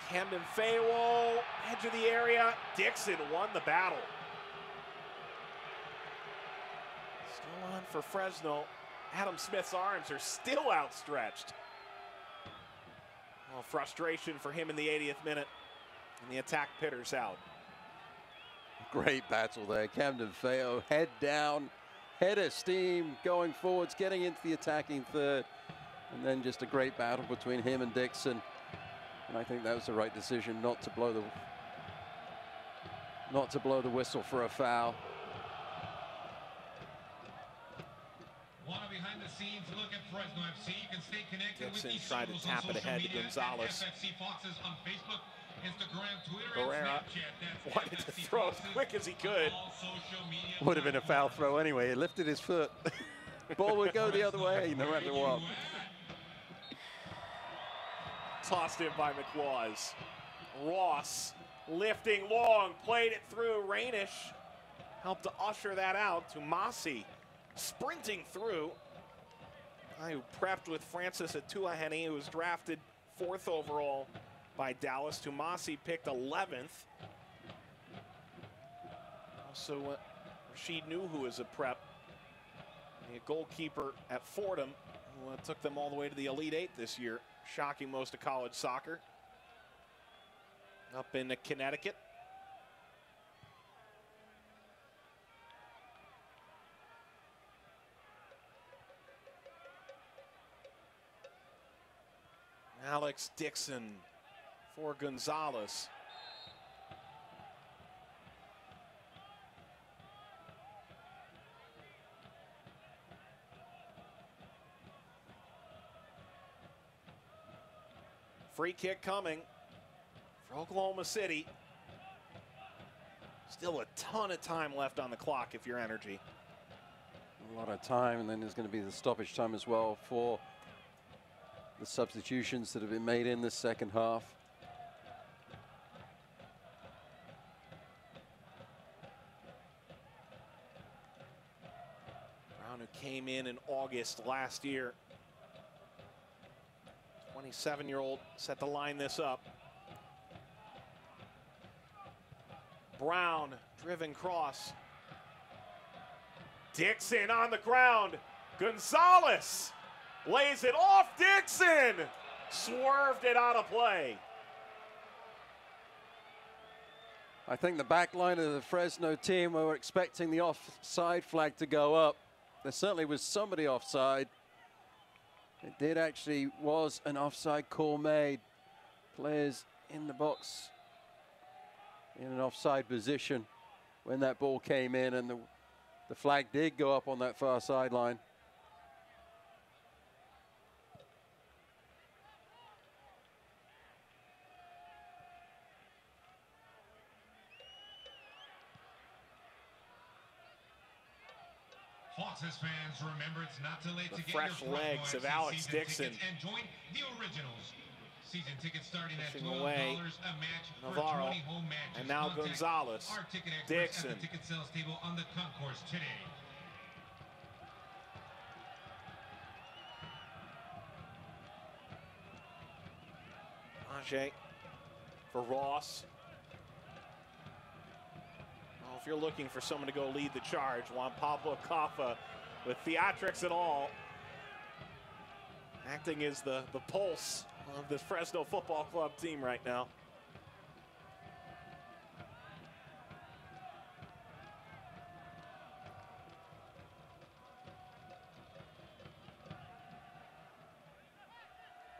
Camden Fayewo, edge of the area. Dixon won the battle. Still on for Fresno. Adam Smith's arms are still outstretched. Well, frustration for him in the 80th minute. And the attack pitters out. Great battle there. Camden Fayewo, head down, head of steam, going forwards, getting into the attacking third. And then just a great battle between him and Dixon. And I think that was the right decision not to blow the whistle for a foul. Want a behind the scenes look at Fresno FC? You can stay connected Dixon with these tried to shows tap on it social ahead to media Gonzalez. at FFC Foxes on Facebook, Instagram, Twitter, Barrera and Snapchat. That's wanted to FFC throw as Foxes quick as he could. on all social media Would have been a foul throw anyway. He lifted his foot. Ball would go the other way, no matter what. Tossed in by McLaws. Ross lifting long, played it through. Rainish helped to usher that out to Massey. Sprinting through. I who prepped with Francis Atuahene, who was drafted 4th overall by Dallas. Tumasi picked 11th. Also, Rashid Nuhu is a prep. A goalkeeper at Fordham, who took them all the way to the Elite 8 this year, shocking most of college soccer. Up in Connecticut. Alex Dixon for Gonzalez. Free kick coming for Oklahoma City. Still a ton of time left on the clock if you're Energy. A lot of time, and then there's going to be the stoppage time as well for the substitutions that have been made in this second half. Brown, who came in August last year. 27-year-old set to line this up. Brown, driven cross. Dixon on the ground. Gonzalez lays it off. Dixon swerved it out of play. I think the back line of the Fresno team were expecting the offside flag to go up. There certainly was somebody offside. It was an offside call made. Players in the box in an offside position when that ball came in, and the flag did go up on that far sideline. Foxes fans, remember it's not too late The to get fresh your legs of Alex Dixon. and join the originals. Season tickets starting at Pushing $12 away. a match for Navarro. 20 home matches. And now Contact Gonzalez. our ticket experts Dixon. at the ticket sales table on the concourse today. Ajay for Ross. Well, if you're looking for someone to go lead the charge, Juan Pablo Caffa with theatrics and all, acting as the pulse of this Fresno Football Club team right now.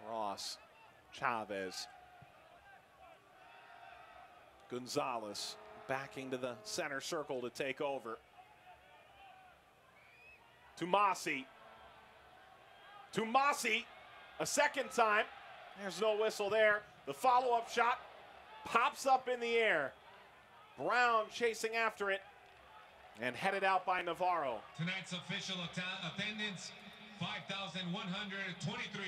Ross, Chavez, Gonzalez backing to the center circle to take over. Tumasi. Tumasi, a second time. There's no whistle there. The follow-up shot pops up in the air. Brown chasing after it and headed out by Navarro. Tonight's official attendance, 5,123.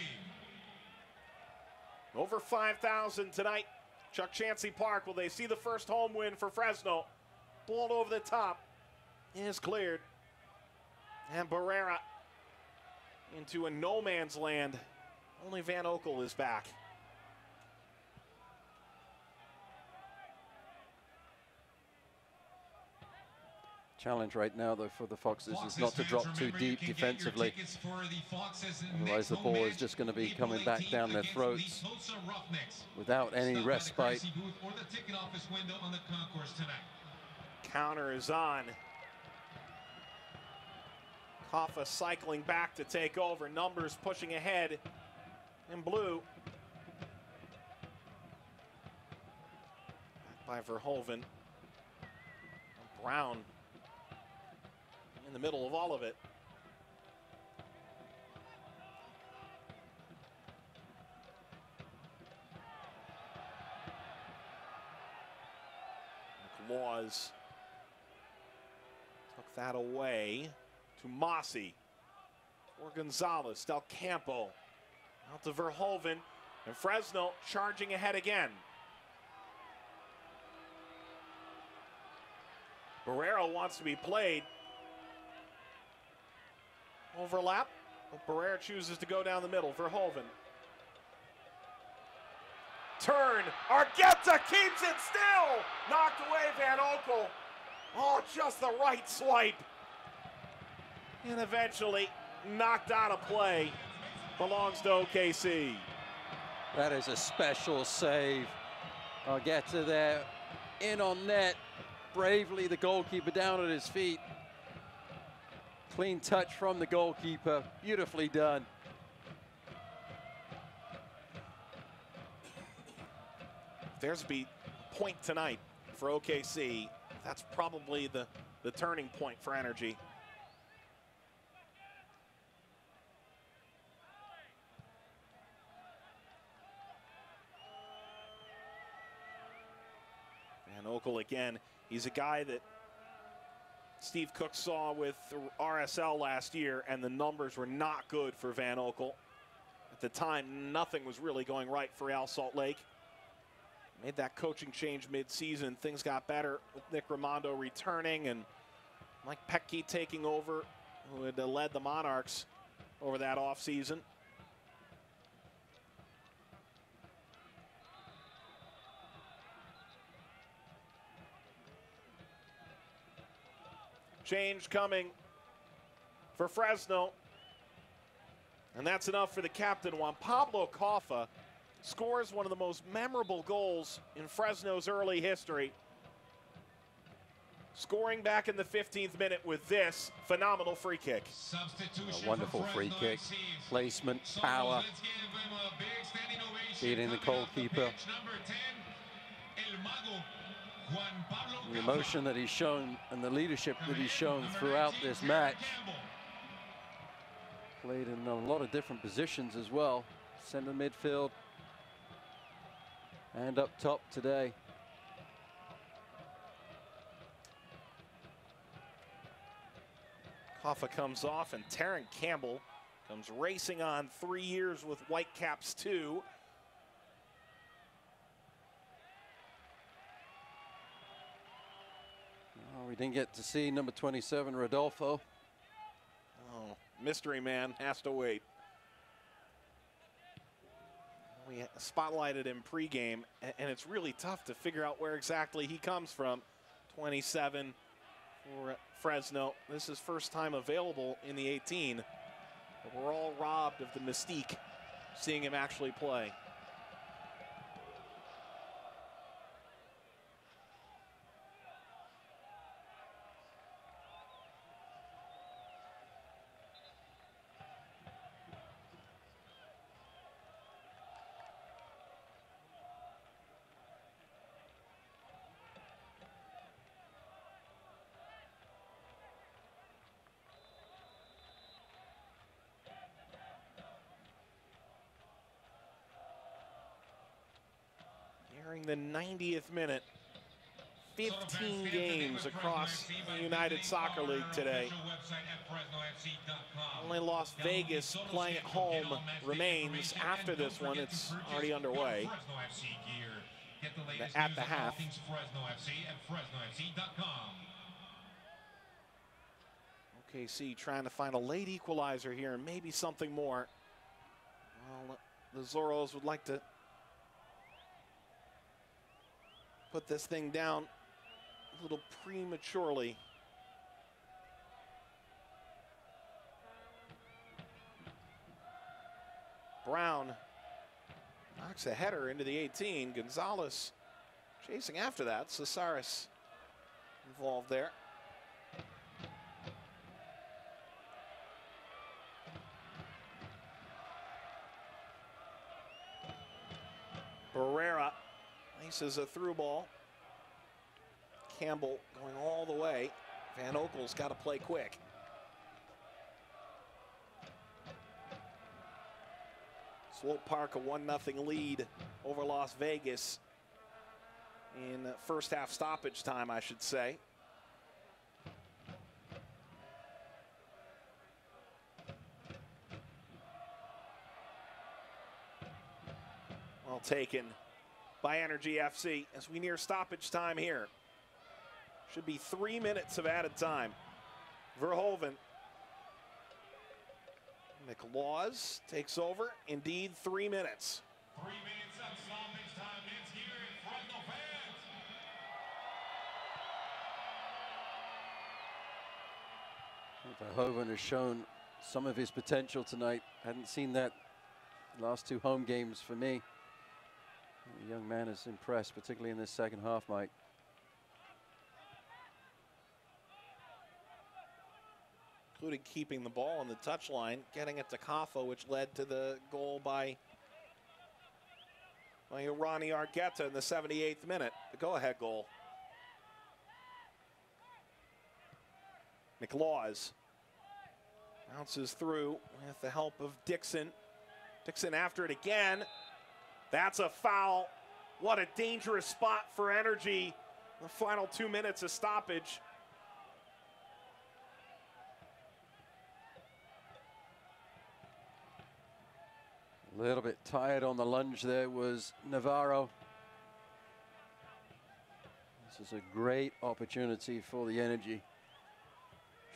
Over 5,000 tonight. Chuck Chansey Park, will they see the first home win for Fresno? Ball over the top is cleared. And Barrera into a no man's land. Only Van Oekel is back. Challenge right now, though, for the Foxes is not to drop too deep defensively. Otherwise, the ball is just going to be coming back down their throats without any respite. Counter is on. Caffa cycling back to take over. Numbers pushing ahead in blue. Back by Verhoeven. Brown in the middle of all of it. Laws took that away to Mossy or Gonzalez. Del Campo out to Verhoeven, and Fresno charging ahead again. Barrera wants to be played. Overlap, but Barrera chooses to go down the middle. Verhoeven. Turn, Argueta keeps it still! Knocked away Van Oekel. Oh, just the right swipe. And eventually knocked out of play. Belongs to OKC. That is a special save. Argueta there, in on net. Bravely, the goalkeeper down at his feet. Clean touch from the goalkeeper, beautifully done. There's a point tonight for OKC. That's probably the turning point for energy. Van Oekel again. He's a guy that Steve Cook saw with RSL last year, and the numbers were not good for Van Oekel. At the time, nothing was really going right for Al Salt Lake. Made that coaching change mid-season. Things got better with Nick Raimondo returning and Mike Petke taking over, who had led the Monarchs over that offseason. Change coming for Fresno. And that's enough for the captain. Juan Pablo Caffa scores one of the most memorable goals in Fresno's early history. Scoring back in the 15th minute with this phenomenal free kick. A wonderful free kick. Placement, power. Beating the goalkeeper. The emotion that he's shown and the leadership that he's shown throughout this match. Played in a lot of different positions as well. Center midfield and up top today. Caffa comes off, and Terran Campbell comes racing on. 3 years with Whitecaps too. We didn't get to see number 27, Rodolfo. Oh, mystery man has to wait. We spotlighted him pregame, and it's really tough to figure out where exactly he comes from. 27 for Fresno. This is his first time available in the 18. But we're all robbed of the mystique seeing him actually play. Nearing the 90th minute, 15 games across the United Soccer League today. Only Las Vegas playing at home remains. After this one, it's already underway. At the half. OKC trying to find a late equalizer here and maybe something more. Well, the Zorros would like to put this thing down a little prematurely. Brown knocks a header into the 18. Gonzalez chasing after that. Cesaris involved there. Barrera laces a through ball. Campbell going all the way. Van Okel's got to play quick. Swope Park a 1-0 lead over Las Vegas in first half stoppage time, I should say. Well taken by Energy FC as we near stoppage time here. Should be 3 minutes of added time. Verhoeven. McLaws takes over. Indeed, 3 minutes. 3 minutes of stoppage time ends here in Fresno fans. Verhoeven has shown some of his potential tonight. Hadn't seen that last 2 home games for me. The young man is impressed, particularly in this second half, Mike. Including keeping the ball on the touchline, getting it to Kaffa, which led to the goal by Ronnie Argueta in the 78th minute, the go-ahead goal. McLaws bounces through with the help of Dixon. Dixon after it again. That's a foul. What a dangerous spot for Energy. The final 2 minutes of stoppage. A little bit tired on the lunge there was Navarro. This is a great opportunity for the Energy.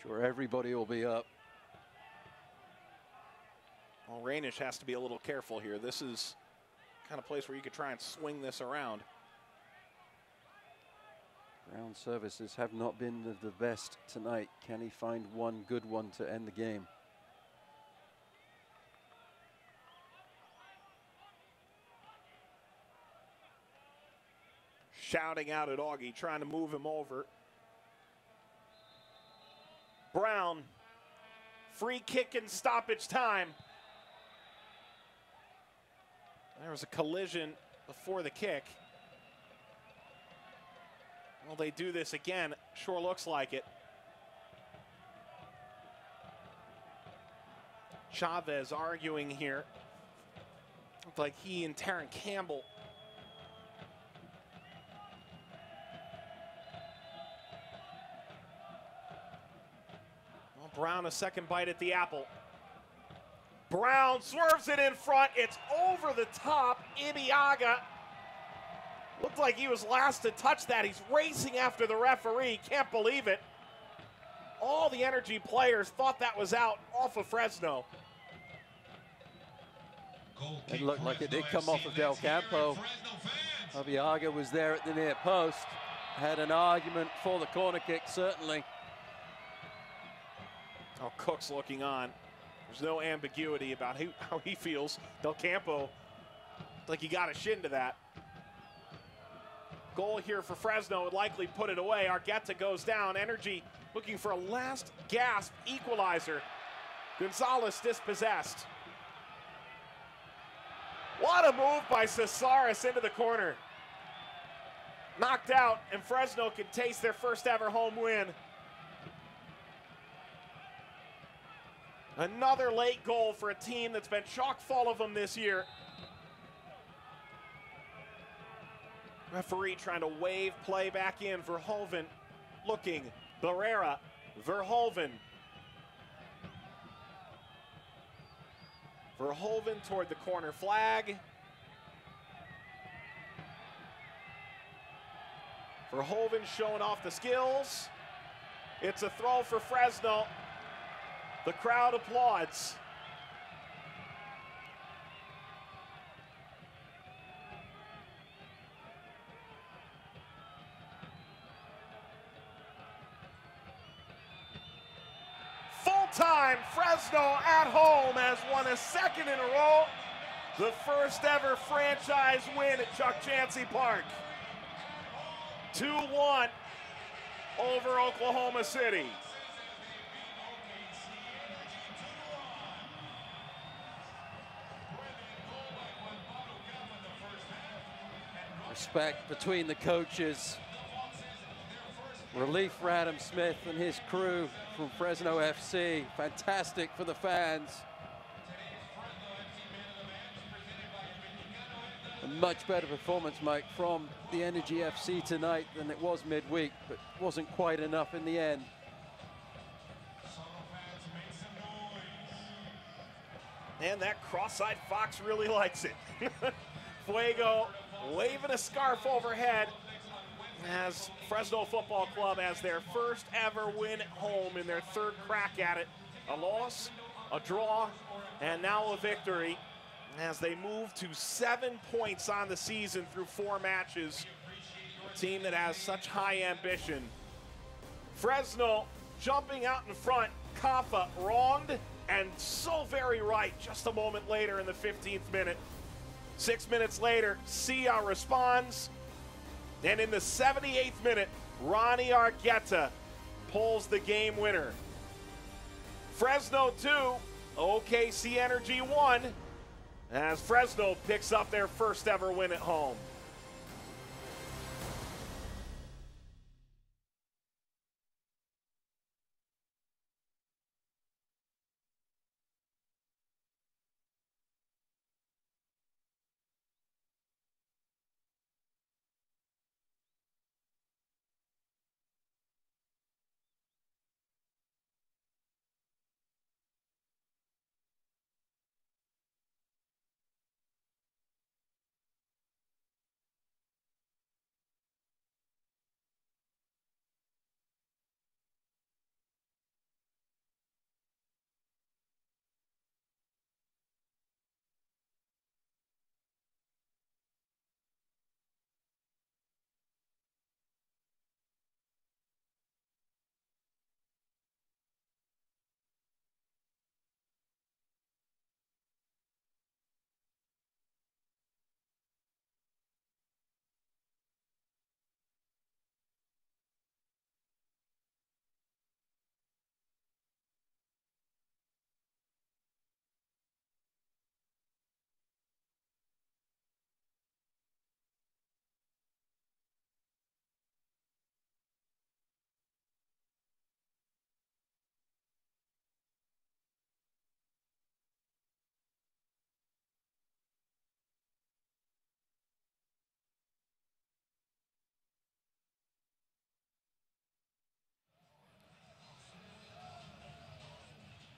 Sure, everybody will be up. Well, Rainish has to be a little careful here. This is the kind of place where you could try and swing this around. Ground services have not been the best tonight. Can he find one good one to end the game? Shouting out at Augie, trying to move him over. Brown, free kick in stoppage time. There was a collision before the kick. Will they do this again? Sure looks like it. Chavez arguing here. Looked like he and Terran Campbell. Well, Brown a second bite at the apple. Brown swerves it in front. It's over the top. Ibiaga Looked like he was last to touch that. He's racing after the referee. Can't believe it. All the Energy players thought that was out off of Fresno. It looked like it did come off of Del Campo. Abiaga was there at the near post. Had an argument for the corner kick, certainly. Oh, Cook's looking on. There's no ambiguity about how he feels. Del Campo, like he got a shin to that. Goal here for Fresno would likely put it away. Argueta goes down. Energy looking for a last gasp equalizer. Gonzalez dispossessed. What a move by Cesaris into the corner. Knocked out, and Fresno can taste their first ever home win. Another late goal for a team that's been chock full of them this year. Referee trying to wave play back in. Verhoeven looking. Barrera. Verhoeven. Verhoeven toward the corner flag. Verhoeven showing off the skills. It's a throw for Fresno. The crowd applauds. Full-time, Fresno at home has won a second in a row. The first ever franchise win at Chuck Chansey Park. 2-1 over Oklahoma City. Respect between the coaches. Relief for Adam Smith and his crew from Fresno FC. Fantastic for the fans. A much better performance, Mike, from the Energy FC tonight than it was midweek, but wasn't quite enough in the end. And that cross-eyed fox really likes it. Fuego waving a scarf overhead as Fresno Football Club has their first ever win at home in their third crack at it. A loss, a draw, and now a victory as they move to 7 points on the season through 4 matches. A team that has such high ambition. Fresno jumping out in front. Kaffa wronged and so very right just a moment later in the 15th minute. 6 minutes later, Sia responds. And in the 78th minute, Ronnie Argueta pulls the game winner. Fresno 2, OKC Energy 1, as Fresno picks up their first ever win at home.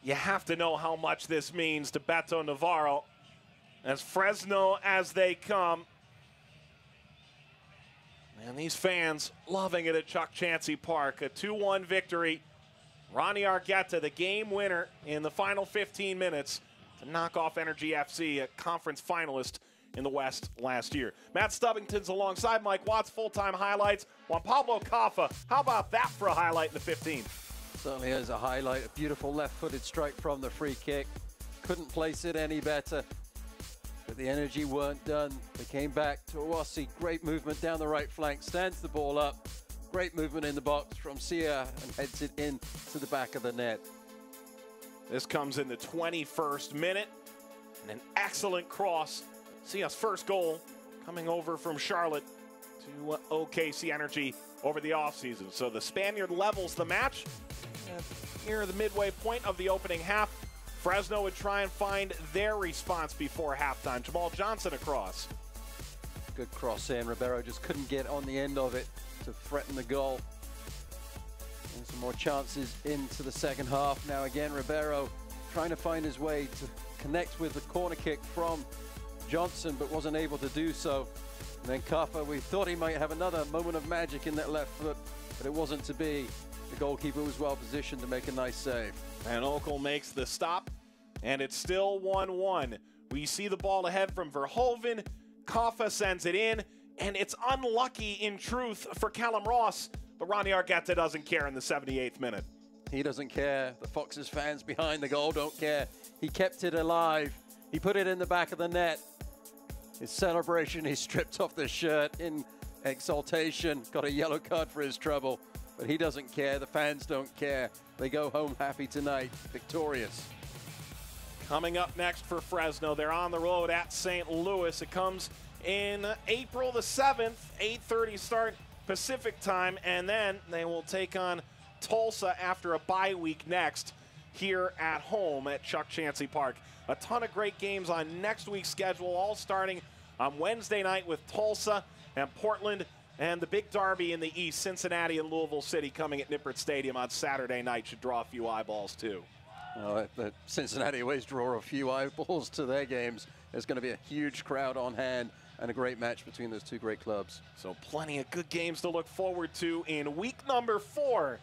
You have to know how much this means to Beto Navarro, as Fresno as they come. And these fans loving it at Chuck Chancey Park. A 2-1 victory. Ronnie Argueta, the game winner in the final 15 minutes to knock off Energy FC, a conference finalist in the West last year. Matt Stubbington's alongside Mike Watts, full-time highlights. Juan Pablo Caffa, how about that for a highlight in the 15th? Certainly is a highlight, a beautiful left-footed strike from the free kick. Couldn't place it any better, but the Energy weren't done. They came back to Owasi, great movement down the right flank, stands the ball up. Great movement in the box from Sia and heads it in to the back of the net. This comes in the 21st minute, and an excellent cross. Sia's first goal coming over from Charlotte to OKC Energy over the offseason. So the Spaniard levels the match. Near the midway point of the opening half, Fresno would try and find their response before halftime. Jamal Johnson across. Good cross in. Ribeiro just couldn't get on the end of it to threaten the goal. And some more chances into the second half. Now again, Ribeiro trying to find his way to connect with the corner kick from Johnson, but wasn't able to do so. And then Caffa, we thought he might have another moment of magic in that left foot, but it wasn't to be. The goalkeeper was well positioned to make a nice save. And Okel makes the stop, and it's still 1-1. We see the ball ahead from Verhoeven. Caffa sends it in, and it's unlucky in truth for Callum Ross, but Ronnie Argueta doesn't care in the 78th minute. He doesn't care. The Foxes fans behind the goal don't care. He kept it alive. He put it in the back of the net. His celebration, he stripped off the shirt in exultation, got a yellow card for his trouble, but he doesn't care. The fans don't care. They go home happy tonight, victorious. Coming up next for Fresno, they're on the road at St. Louis. It comes in April the 7th, 8:30 start Pacific time, and then they will take on Tulsa after a bye week next here at home at Chuck Chancey Park. A ton of great games on next week's schedule, all starting on Wednesday night with Tulsa and Portland, and the big derby in the East, Cincinnati and Louisville City, coming at Nippert Stadium on Saturday night. Should draw a few eyeballs too. The Cincinnati always draw a few eyeballs to their games. There's going to be a huge crowd on hand and a great match between those two great clubs. So plenty of good games to look forward to in week number 4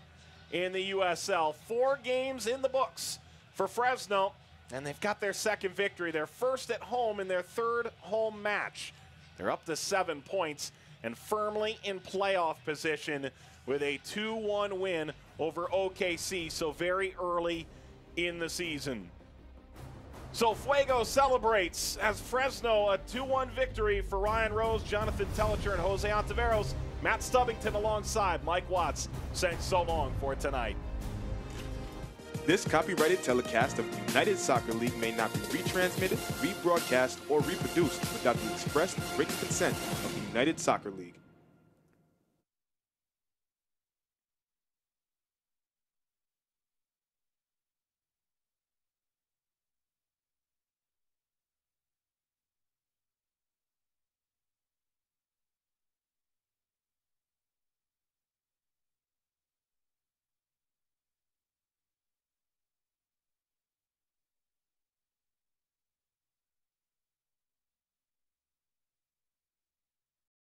in the USL. 4 games in the books for Fresno, and they've got their second victory. They're first at home in their 3rd home match. They're up to 7 points and firmly in playoff position with a 2-1 win over OKC, so very early in the season. So Fuego celebrates as Fresno a 2-1 victory for Ryan Rose, Jonathan Tellicher, and Jose Ontiveros. Matt Stubbington alongside Mike Watts saying so long for tonight. This copyrighted telecast of the United Soccer League may not be retransmitted, rebroadcast, or reproduced without the express written consent of the United Soccer League.